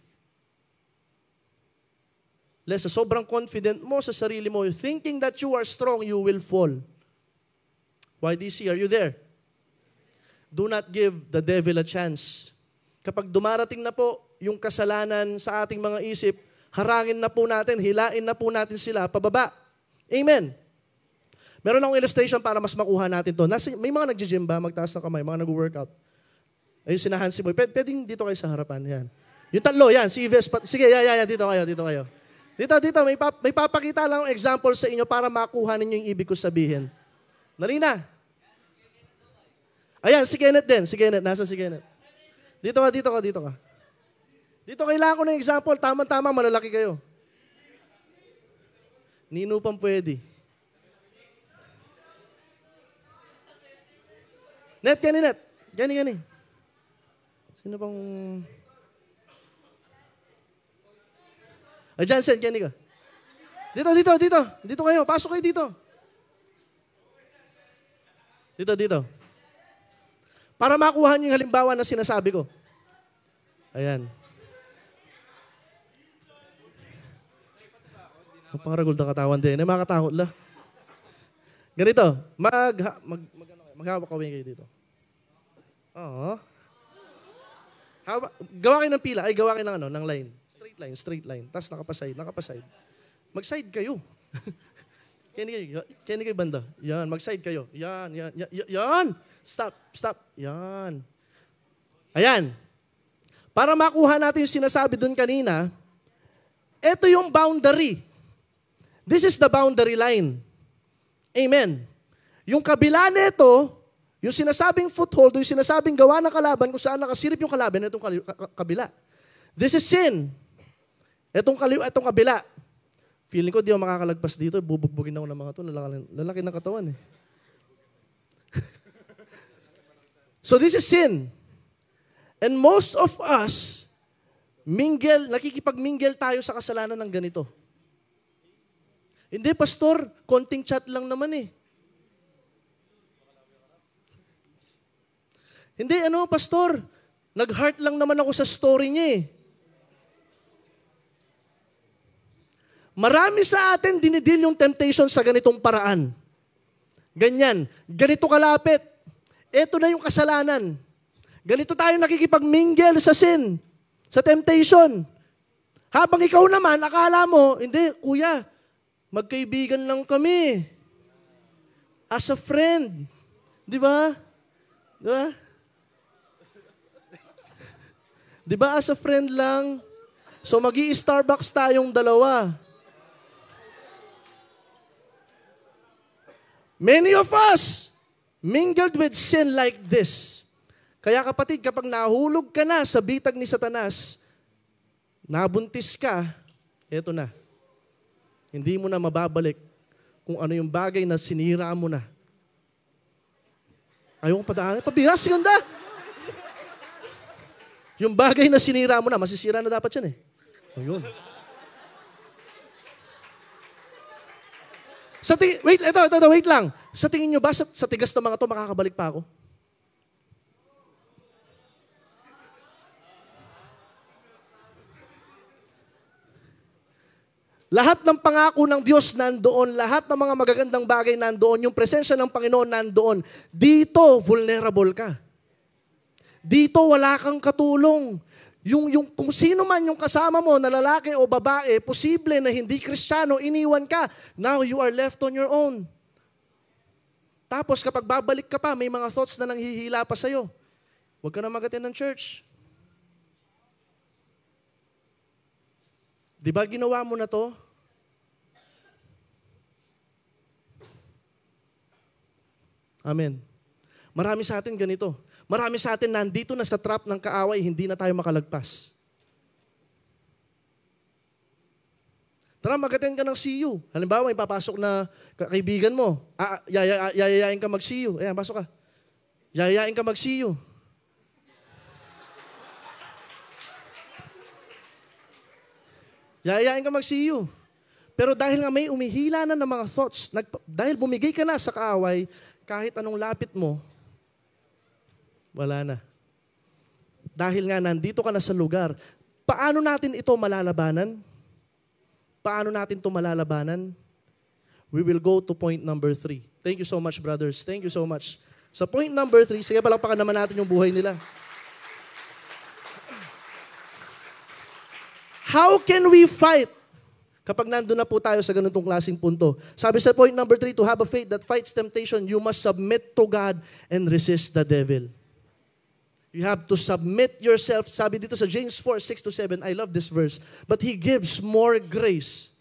A: Lest sa sobrang confident mo sa sarili mo, thinking that you are strong, you will fall. YDC, are you there? Do not give the devil a chance. Kapag dumarating na po yung kasalanan sa ating mga isip, harangin na po natin, hilain na po natin sila pababa. Amen. Meron akong illustration para mas makuha natin to. May mga nagji-gym ba? Magtaas ng kamay, mga nag-workout. Ayun, sinahan si Boy. Pwedeng dito kayo sa harapan. Yan. Yung tatlo, yan. Si Ives. Sige, yan. Dito kayo. Dito, may papakita lang ang example sa inyo para makuha ninyo yung ibig ko sabihin. Dali na. Ayan, si Kenneth din. Si Kenneth, nasa si Kenneth. Dito ka. Dito kailangan ko ng example. Tama-tama, malalaki kayo. Nino pang pwede. Net. Gani. Sino pang... Jansen, gani ka. Dito. Dito kayo. Pasok kayo dito. Dito. Para makuha niyo yung halimbawa na sinasabi ko. Ayan. Pangaragol na katawan din. Ay, makatakot la. Ganito. Maghawak kawin kayo dito. Oo. Gawa kayo ng pila. Ay, gawa kayo ng line. Straight line. Tapos nakapaside. Mag-side kayo. Kaya kayo banda. Yan, mag-side kayo. Yan. Stop. Yan. Ayan. Para makuha natin yung sinasabi dun kanina, ito yung boundary. This is the boundary line. Amen. Yung kabila nito, yung sinasabing foothold, yung sinasabing gawa ng kalaban, kung saan nakasilip yung kalaban, itong kabila. This is sin. Itong kabila. Feeling ko di ako makakalagpas dito, bubugbugin ako ng mga ito, lalaki ng katawan eh. So this is sin. And most of us, nakikipag-mingle tayo sa kasalanan ng ganito. Hindi, pastor, konting chat lang naman eh. Hindi, pastor, nag-heart lang naman ako sa story niya eh. Marami sa atin dinidil yung temptation sa ganitong paraan. Ganyan, ganito kalapit. Ito na yung kasalanan. Ganito tayo nakikipag-mingle sa sin, sa temptation. Habang ikaw naman, akala mo, hindi, kuya, magkaibigan lang kami. As a friend. Di ba? Di ba as a friend lang? So magi-Starbucks tayong dalawa. Many of us mingled with sin like this. Kaya kapatid, kapag nahulog ka na sa bitag ni Satanas, nabuntis ka, eto na. Hindi mo na mababalik kung ano yung bagay na sinira mo na. Ayaw kong padaanan. Pabiras, ganda! Yung bagay na sinira mo na, masisira na dapat yan eh. Ayun. Wait lang. Sa tingin nyo ba, sa tigas ng mga to, makakabalik pa ako? Lahat ng pangako ng Diyos nandoon, lahat ng mga magagandang bagay nandoon, yung presensya ng Panginoon nandoon. Dito, vulnerable ka. Dito, wala kang katulong. Kung sino man yung kasama mo, na lalaki o babae, posible na hindi Kristiyano, iniwan ka. Now you are left on your own. Tapos kapag babalik ka pa, may mga thoughts na nanghihila pa sa'yo. Huwag ka na mag-attend ng church. Di ba ginawa mo na to? Amen. Marami sa atin ganito. Marami sa atin nandito na sa trap ng kaaway, hindi na tayo makalagpas. Tara, mag-attend ka ng CU. Halimbawa, may papasok na kaibigan mo. Yayayain ka mag-CU. Ayan, pasok ka. Yayayain ka mag-CU. Yayayain ka mag-CU. Pero dahil nga may umihila na ng mga thoughts, dahil bumigay ka na sa kaaway, kahit anong lapit mo, wala na. Dahil nga nandito ka na sa lugar, paano natin ito malalabanan? Paano natin ito malalabanan? We will go to point number 3. Thank you so much, brothers. Thank you so much. Sa point number 3, sige, palakpakan naman natin yung buhay nila. How can we fight? Kapag nandun na po tayo sa ganitong klaseng punto. Sabi sa point number 3, to have a faith that fights temptation, you must submit to God and resist the devil. You have to submit yourself. Sabi dito sa James 4:6-7, I love this verse. But He gives more grace.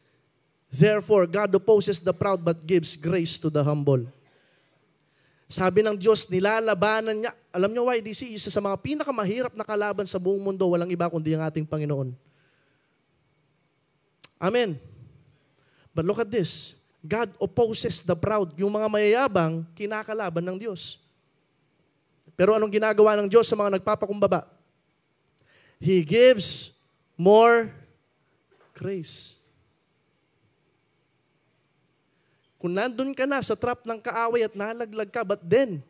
A: Therefore, God opposes the proud but gives grace to the humble. Sabi ng Diyos, nilalabanan niya. Alam niyo why? This is isa sa mga pinakamahirap na kalaban sa buong mundo. Walang iba kundi ang ating Panginoon. Amen. But look at this. God opposes the proud. Yung mga mayayabang, kinakalaban ng Diyos. Pero anong ginagawa ng Diyos sa mga nagpapakumbaba? He gives more grace. Kung nandun ka na sa trap ng kaaway at nalaglag ka, but then,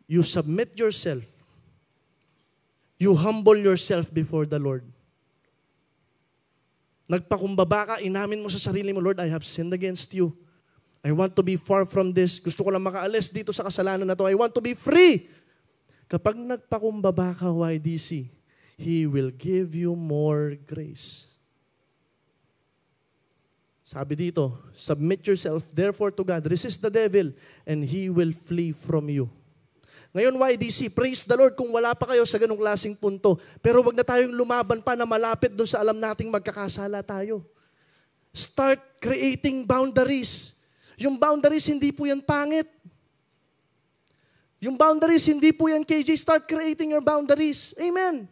A: You submit yourself. You humble yourself before the Lord. Nagpakumbaba ka, inamin mo sa sarili mo, Lord, I have sinned against you. I want to be far from this. Gusto ko lang makaalis dito sa kasalanan na to. I want to be free. Kapag nagpakumbaba ka, YDC, He will give you more grace. Sabi dito, submit yourself therefore to God, resist the devil, and he will flee from you. Ngayon, YDC, praise the Lord kung wala pa kayo sa ganung klaseng punto. Pero wag na tayong lumaban pa na malapit doon sa alam nating magkakasala tayo. Start creating boundaries. Yung boundaries, hindi po yan pangit. Yung boundaries, hindi po yan KJ. Start creating your boundaries. Amen.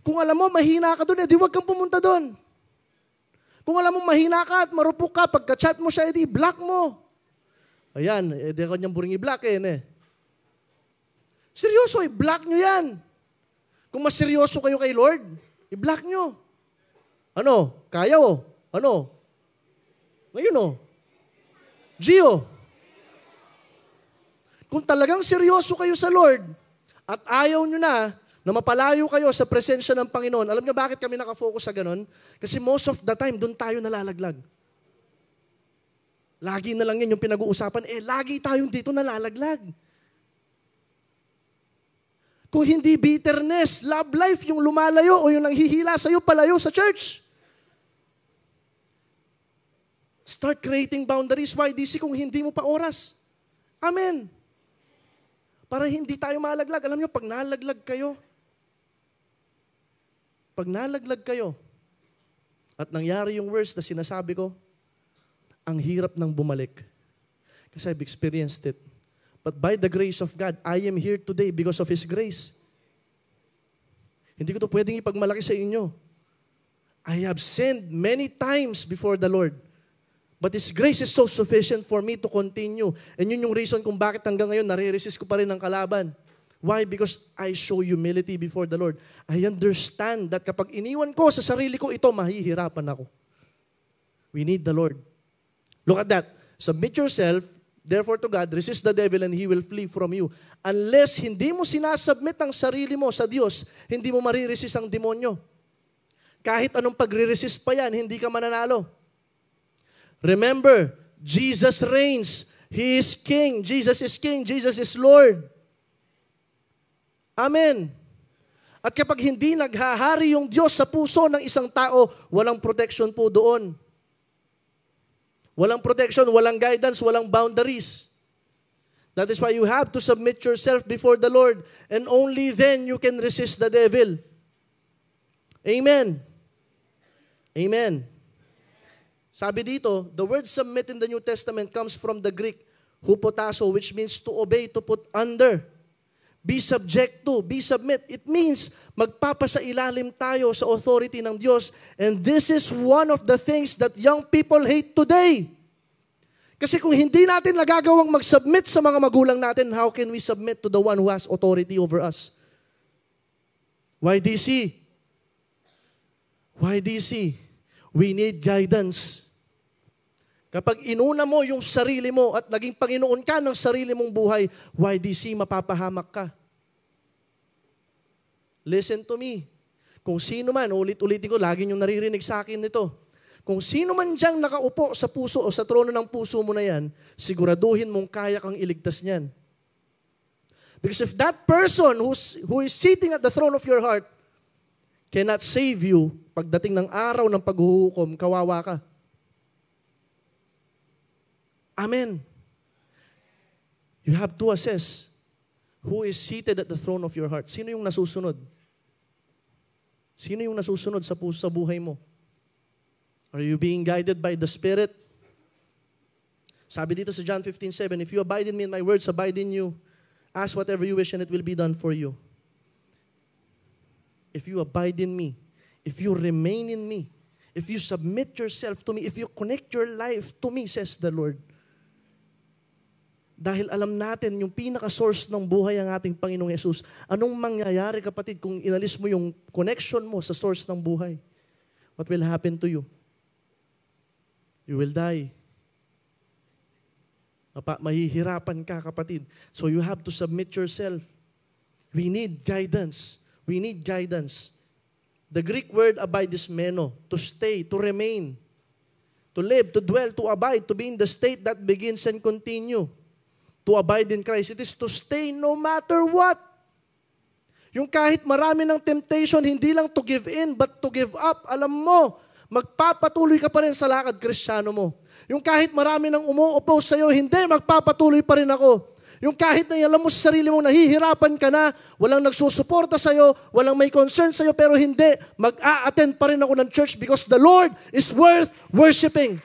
A: Kung alam mo, mahina ka doon, edi wag kang pumunta doon. Kung alam mo, mahina ka at marupok ka, pagka-chat mo siya, edi block mo. Ayan, edi kanyang buring i-block Seryoso, i-block nyo yan. Kung mas seryoso kayo kay Lord, i-block nyo. Ano? Kaya o? Ano? Ngayon o? Gio. Kung talagang seryoso kayo sa Lord at ayaw nyo na mapalayo kayo sa presensya ng Panginoon, alam nyo bakit kami nakafocus sa ganun? Kasi most of the time, doon tayo nalalaglag. Lagi na lang yan yung pinag-uusapan, lagi tayong dito nalalaglag. Kung hindi bitterness, love life, yung lumalayo o yung nanghihila sa'yo palayo sa church. Start creating boundaries. YDC kung hindi mo pa oras. Amen. Para hindi tayo malaglag. Alam nyo, pag nalaglag kayo, at nangyari yung worst na sinasabi ko, ang hirap ng bumalik. Kasi I've experienced it. But by the grace of God, I am here today because of His grace. Hindi ko to pwedeng ipagmalaki sa inyo. I have sinned many times before the Lord. But His grace is so sufficient for me to continue. And yun yung reason kung bakit hanggang ngayon nare-resist ko pa rin ang kalaban. Why? Because I show humility before the Lord. I understand that kapag iniwan ko sa sarili ko ito, mahihirapan ako. We need the Lord. Look at that. Submit yourself, therefore to God, resist the devil and he will flee from you. Unless hindi mo sinasubmit ang sarili mo sa Diyos, hindi mo mariresist ang demonyo. Kahit anong pagre-resist pa yan, hindi ka mananalo. Remember, Jesus reigns. He is King. Jesus is King. Jesus is Lord. Amen. At kapag hindi naghahari yung Diyos sa puso ng isang tao, walang protection po doon. Walang protection, walang guidance, walang boundaries. That is why you have to submit yourself before the Lord, and only then you can resist the devil. Amen. Amen. Sabi dito, the word submit in the New Testament comes from the Greek hupotasso, which means to obey, to put under. Be subject to, be submit. It means magpapasailalim tayo sa authority ng Diyos. And this is one of the things that young people hate today. Kasi kung hindi natin nagagawang mag-submit sa mga magulang natin, how can we submit to the one who has authority over us? YDC? YDC? We need guidance. Kapag inuna mo yung sarili mo at naging Panginoon ka ng sarili mong buhay, YDC, mapapahamak ka. Listen to me. Kung sino man, ulit-ulitin ko, lagi niyong naririnig sa akin nito. Kung sino man diyang nakaupo sa puso o sa trono ng puso mo na yan, siguraduhin mong kaya kang iligtas niyan. Because if that person who is sitting at the throne of your heart cannot save you, pagdating ng araw ng paghuhukom, kawawa ka. Amen. You have to assess who is seated at the throne of your heart. Sino yung nasusunod? Sino yung nasusunod sa puso, sa buhay mo? Are you being guided by the Spirit? Sabi dito sa John 15:7, if you abide in me and my words abide in you, ask whatever you wish and it will be done for you. If you abide in me, if you remain in me, if you submit yourself to me, if you connect your life to me, says the Lord. Dahil alam natin yung pinaka-source ng buhay ang ating Panginoong Yesus. Anong mangyayari, kapatid, kung inalis mo yung connection mo sa source ng buhay? What will happen to you? You will die. Mahihirapan ka, kapatid. So you have to submit yourself. We need guidance. We need guidance. The Greek word abide is meno, to stay, to remain, to live, to dwell, to abide, to be in the state that begins and continue. To abide in Christ. It is to stay no matter what. Yung kahit marami ng temptation, hindi lang to give in, but to give up. Alam mo, magpapatuloy ka pa rin sa lakad Kristiyano mo. Yung kahit marami ng umu-oppose sa'yo, hindi, magpapatuloy pa rin ako. Yung kahit na alam mo sa sarili mo, nahihirapan ka na, walang nagsusuporta sa'yo, walang may concern sa'yo, pero hindi, mag-a-attend pa rin ako ng church because the Lord is worth worshiping.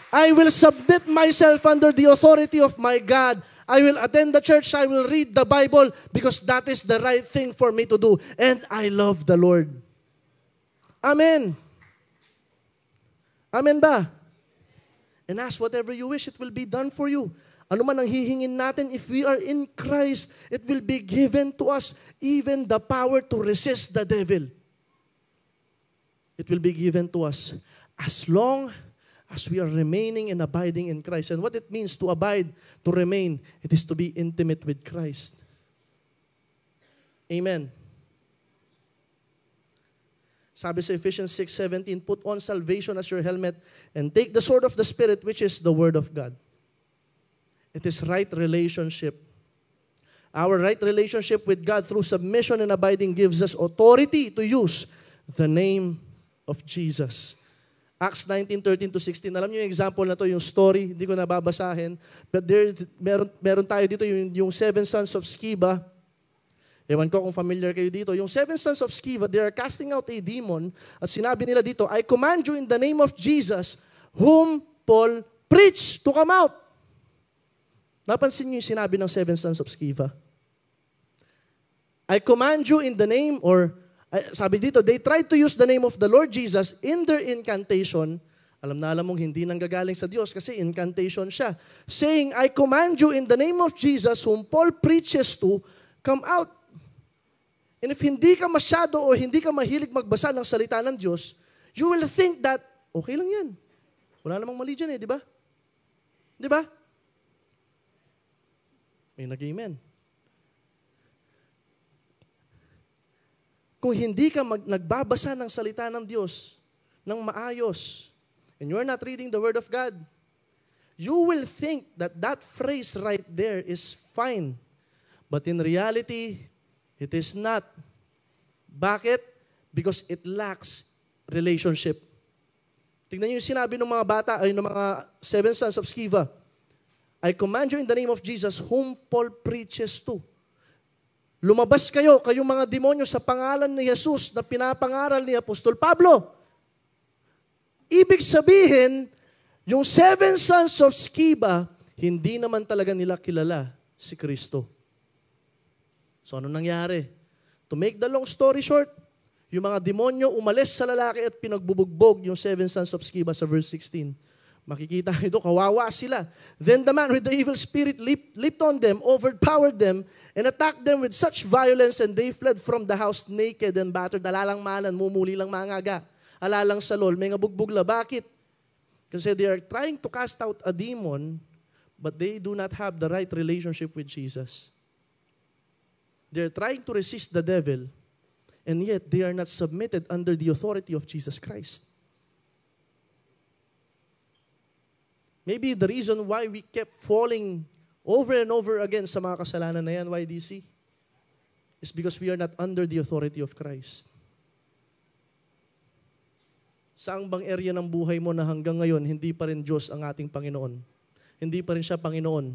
A: I will submit myself under the authority of my God. I will attend the church. I will read the Bible because that is the right thing for me to do. And I love the Lord. Amen. Amen ba? And ask whatever you wish, it will be done for you. Ano man ang hihingin natin, if we are in Christ, it will be given to us even the power to resist the devil. It will be given to us as long as we are remaining and abiding in Christ. And what it means to abide, to remain, it is to be intimate with Christ. Amen. Sabi sa Ephesians 6:17, put on salvation as your helmet and take the sword of the Spirit, which is the Word of God. It is right relationship. Our right relationship with God through submission and abiding gives us authority to use the name of Jesus. Acts 19:13-16. Alam niyo yung example na to, yung story, hindi ko nababasahin. But meron tayo dito yung 7 sons of Sceva. Ewan ko kung familiar kayo dito. Yung 7 sons of Sceva, they are casting out a demon. At sinabi nila dito, I command you in the name of Jesus, whom Paul preached, to come out. Napansin niyo yung sinabi ng 7 sons of Sceva? I command you in the name, or sabi dito, they tried to use the name of the Lord Jesus in their incantation. Alam na alam mong hindi nanggagaling sa Diyos kasi incantation siya. Saying, I command you in the name of Jesus whom Paul preaches to, come out. And if hindi ka masyado o hindi ka mahilig magbasa ng salita ng Diyos, you will think that, okay lang yan. Wala namang mali dyan di ba? Di ba? May nag-amen. Kung hindi ka nagbabasa ng salita ng Diyos ng maayos, and you're not reading the Word of God, you will think that that phrase right there is fine. But in reality, it is not. Bakit? Because it lacks relationship. Tingnan niyo yung sinabi ng mga bata, ay ng mga 7 sons of Sceva. I command you in the name of Jesus, whom Paul preaches to. Lumabas kayo, kayong mga demonyo sa pangalan ni Jesus na pinapangaral ni Apostol Pablo. Ibig sabihin, yung 7 sons of Sceva, hindi naman talaga nila kilala si Kristo. So ano nangyari? To make the long story short, yung mga demonyo umalis sa lalaki at pinagbubugbog yung 7 sons of Sceva sa verse 16. Makikita ito, kawawa sila. Then the man with the evil spirit leaped on them, overpowered them, and attacked them with such violence, and they fled from the house naked and battered. Alalang malan, mumuli lang mangaga. Alalang salol, may ngabugbugla. Bakit? Kasi they are trying to cast out a demon, but they do not have the right relationship with Jesus. They are trying to resist the devil, and yet they are not submitted under the authority of Jesus Christ. Maybe the reason why we kept falling over and over again sa mga kasalanan na yan, YDC, is because we are not under the authority of Christ. Saan bang area ng buhay mo na hanggang ngayon, hindi pa rin Diyos ang ating Panginoon? Hindi pa rin siya Panginoon.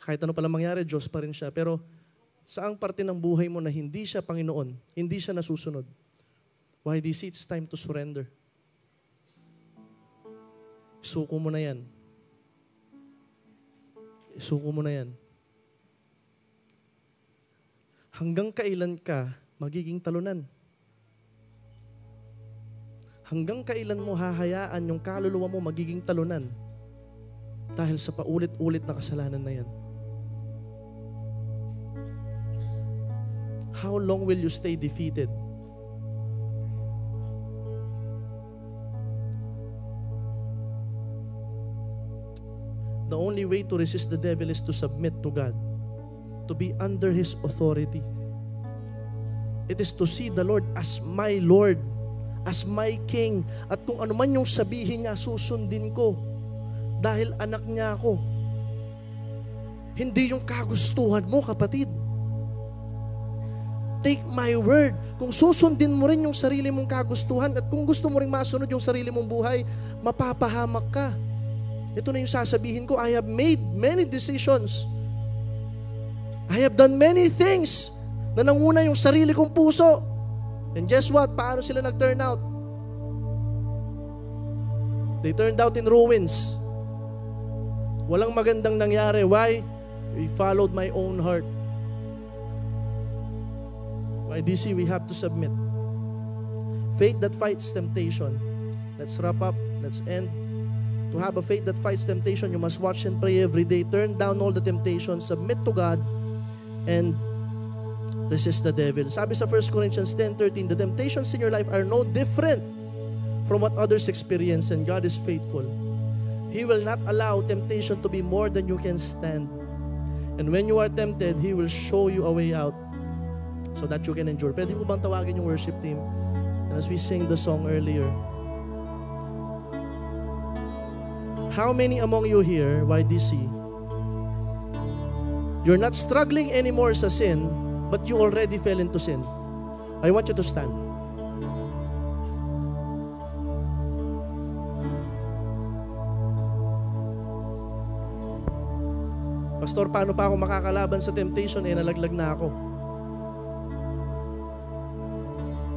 A: Kahit ano palang mangyari, Diyos pa rin siya. Pero saang parte ng buhay mo na hindi siya Panginoon, hindi siya nasusunod? YDC, it's time to surrender. Isuko mo na yan. Isuko mo na yan. Hanggang kailan ka magiging talunan? Hanggang kailan mo hahayaan yung kaluluwa mo magiging talunan? Dahil sa paulit-ulit na kasalanan na yan. How long will you stay defeated? the only way to resist the devil is to submit to God, to be under His authority. It is to see the Lord as my Lord, as my King. At kung ano man yung sabihin niya, susundin ko. Dahil anak niya ako. Hindi yung kagustuhan mo, kapatid. Take my word. Kung susundin mo rin yung sarili mong kagustuhan at kung gusto mo rin masunod yung sarili mong buhay, mapapahamak ka. Ito na yung sasabihin ko, I have made many decisions. I have done many things na nanguna yung sarili kong puso. And guess what? Paano sila nag-turn out? They turned out in ruins. Walang magandang nangyari. Why? We followed my own heart. YDC, we have to submit. Faith that fights temptation. Let's wrap up. Let's end. To have a faith that fights temptation, you must watch and pray every day. Turn down all the temptations. Submit to God. And resist the devil. Sabi sa 1 Corinthians 10:13, the temptations in your life are no different from what others experience, and God is faithful. He will not allow temptation to be more than you can stand. And when you are tempted, He will show you a way out so that you can endure. Pwede mo bang tawagin yung worship team? And as we sing the song earlier, how many among you here, YDC, you're not struggling anymore sa sin, but you already fell into sin? I want you to stand. Pastor, paano pa ako makakalaban sa temptation? Nalaglag na ako.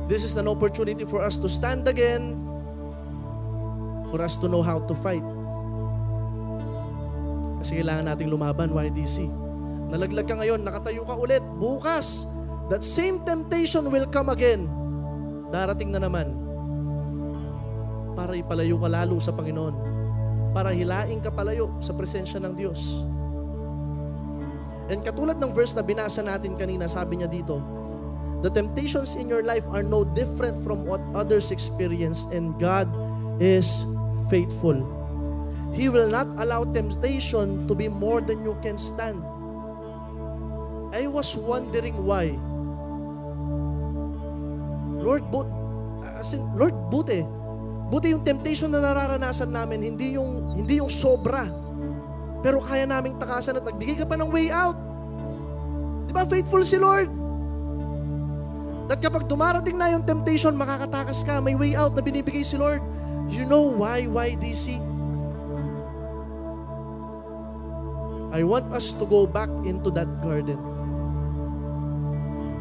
A: This is an opportunity for us to stand again, for us to know how to fight. Kasi kailangan nating lumaban, YDC. Nalaglag ka ngayon, nakatayo ka ulit. Bukas, that same temptation will come again. Darating na naman. Para ipalayo ka lalo sa Panginoon. Para hilaing ka palayo sa presensya ng Diyos. And katulad ng verse na binasa natin kanina, sabi niya dito, the temptations in your life are no different from what others experience, and God is faithful. He will not allow temptation to be more than you can stand. I was wondering why. Lord, buti. Buti yung temptation na nararanasan namin, hindi yung sobra. Pero kaya naming takasan at nagbigay ka pa ng way out. Di ba faithful si Lord? At kapag dumarating na yung temptation, makakatakas ka, may way out na binibigay si Lord. You know why, YDC? I want us to go back into that garden.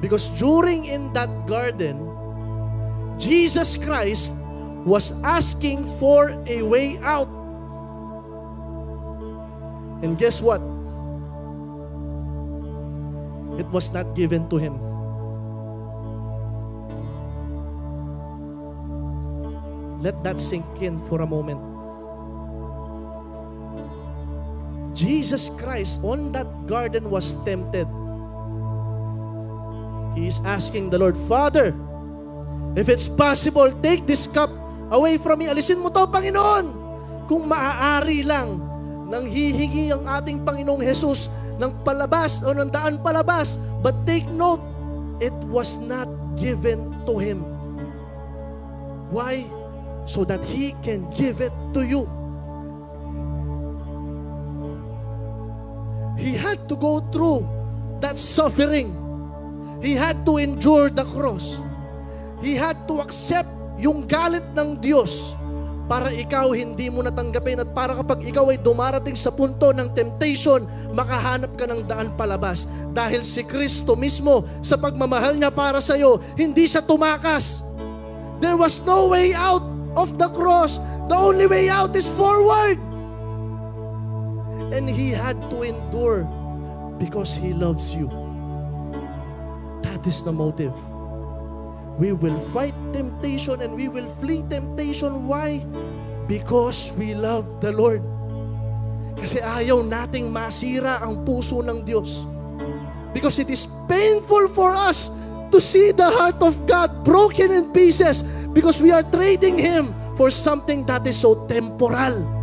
A: Because during in that garden, Jesus Christ was asking for a way out. And guess what? It was not given to Him. Let that sink in for a moment. Jesus Christ on that garden was tempted. He is asking the Lord, Father, if it's possible, take this cup away from me. Alisin mo to, Panginoon. Kung maaari lang, nang hihingi ang ating Panginoong Jesus ng palabas o ng daan palabas. But take note, it was not given to Him. Why? So that He can give it to you. He had to go through that suffering. He had to endure the cross. He had to accept yung galit ng Diyos para ikaw hindi mo natanggapin at para kapag ikaw ay dumarating sa punto ng temptation, makahanap ka ng daan palabas. Dahil si Kristo mismo sa pagmamahal niya para sa iyo, hindi siya tumakas. There was no way out of the cross. The only way out is forward. And He had to endure because He loves you. That is the motive. We will fight temptation and we will flee temptation. Why? Because we love the Lord. Kasi ayaw nating masira ang puso ng Diyos. Because it is painful for us to see the heart of God broken in pieces because we are trading Him for something that is so temporal.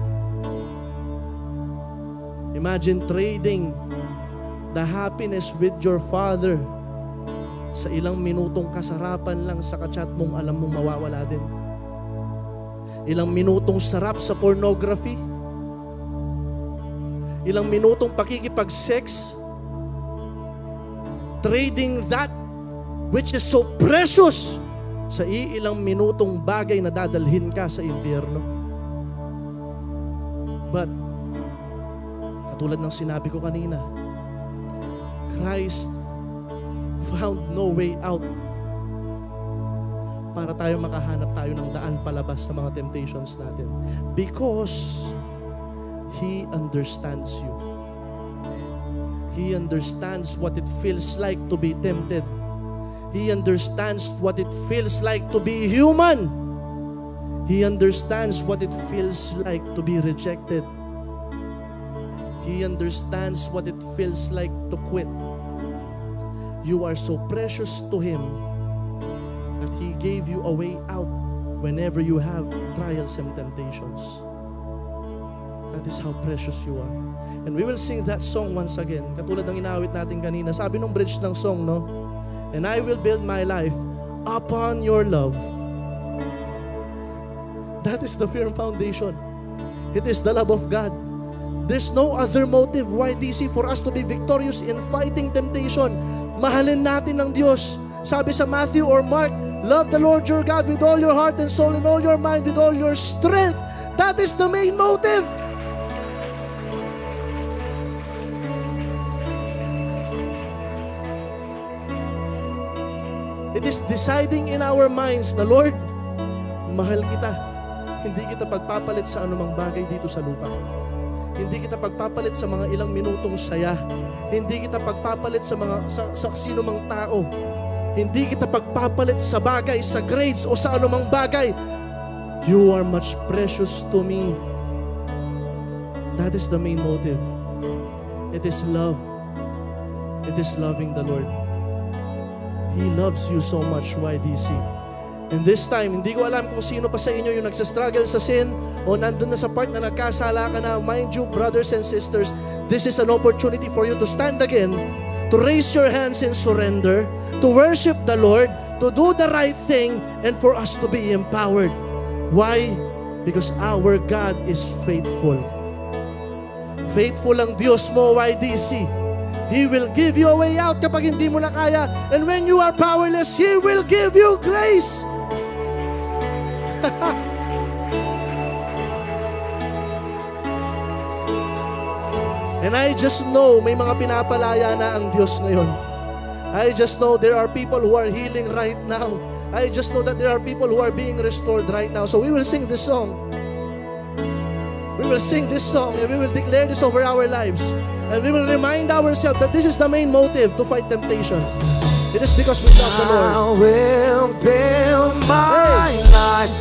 A: Imagine trading the happiness with your father sa ilang minutong kasarapan lang sa kachat mong alam mong mawawala din. Ilang minutong sarap sa pornography. Ilang minutong pakikipag-sex. Trading that which is so precious sa ilang minutong bagay na dadalhin ka sa impyerno. But, katulad ng sinabi ko kanina, Christ found no way out para tayo makahanap tayo ng daan palabas sa mga temptations natin. Because He understands you. He understands what it feels like to be tempted. He understands what it feels like to be human. He understands what it feels like to be rejected. He understands what it feels like to quit. You are so precious to Him that He gave you a way out whenever you have trials and temptations. That is how precious you are. And we will sing that song once again. Katulad ng inawit natin kanina. Sabi nung bridge ng song, no? And I will build my life upon your love. That is the firm foundation. It is the love of God. There's no other motive, YDC, for us to be victorious in fighting temptation. Mahalin natin ng Diyos. Sabi sa Matthew or Mark, love the Lord your God with all your heart and soul and all your mind, with all your strength. That is the main motive. It is deciding in our minds na, Lord, mahal kita. Hindi kita pagpapalit sa anumang bagay dito sa lupa. Hindi kita pagpapalit sa mga ilang minutong saya. Hindi kita pagpapalit sa mga sa sino mang tao. Hindi kita pagpapalit sa bagay, sa grades o sa anumang bagay. You are much precious to me. That is the main motive. It is love. It is loving the Lord. He loves you so much, YDC. And this time, hindi ko alam kung sino pa sa inyo yung nagsastruggle sa sin o nandun na sa part na nagkasala ka na. Mind you, brothers and sisters, this is an opportunity for you to stand again, to raise your hands in surrender, to worship the Lord, to do the right thing, and for us to be empowered. Why? Because our God is faithful. Faithful ang Diyos mo, YDC. He will give you a way out kapag hindi mo na kaya. And when you are powerless, He will give you grace. And I just know may mga pinapalaya na ang Diyos ngayon. I just know there are people who are healing right now. I just know that there are people who are being restored right now. So we will sing this song. We will sing this song and we will declare this over our lives. And we will remind ourselves that this is the main motive to fight temptation. It is because we love the Lord.
B: I will build my life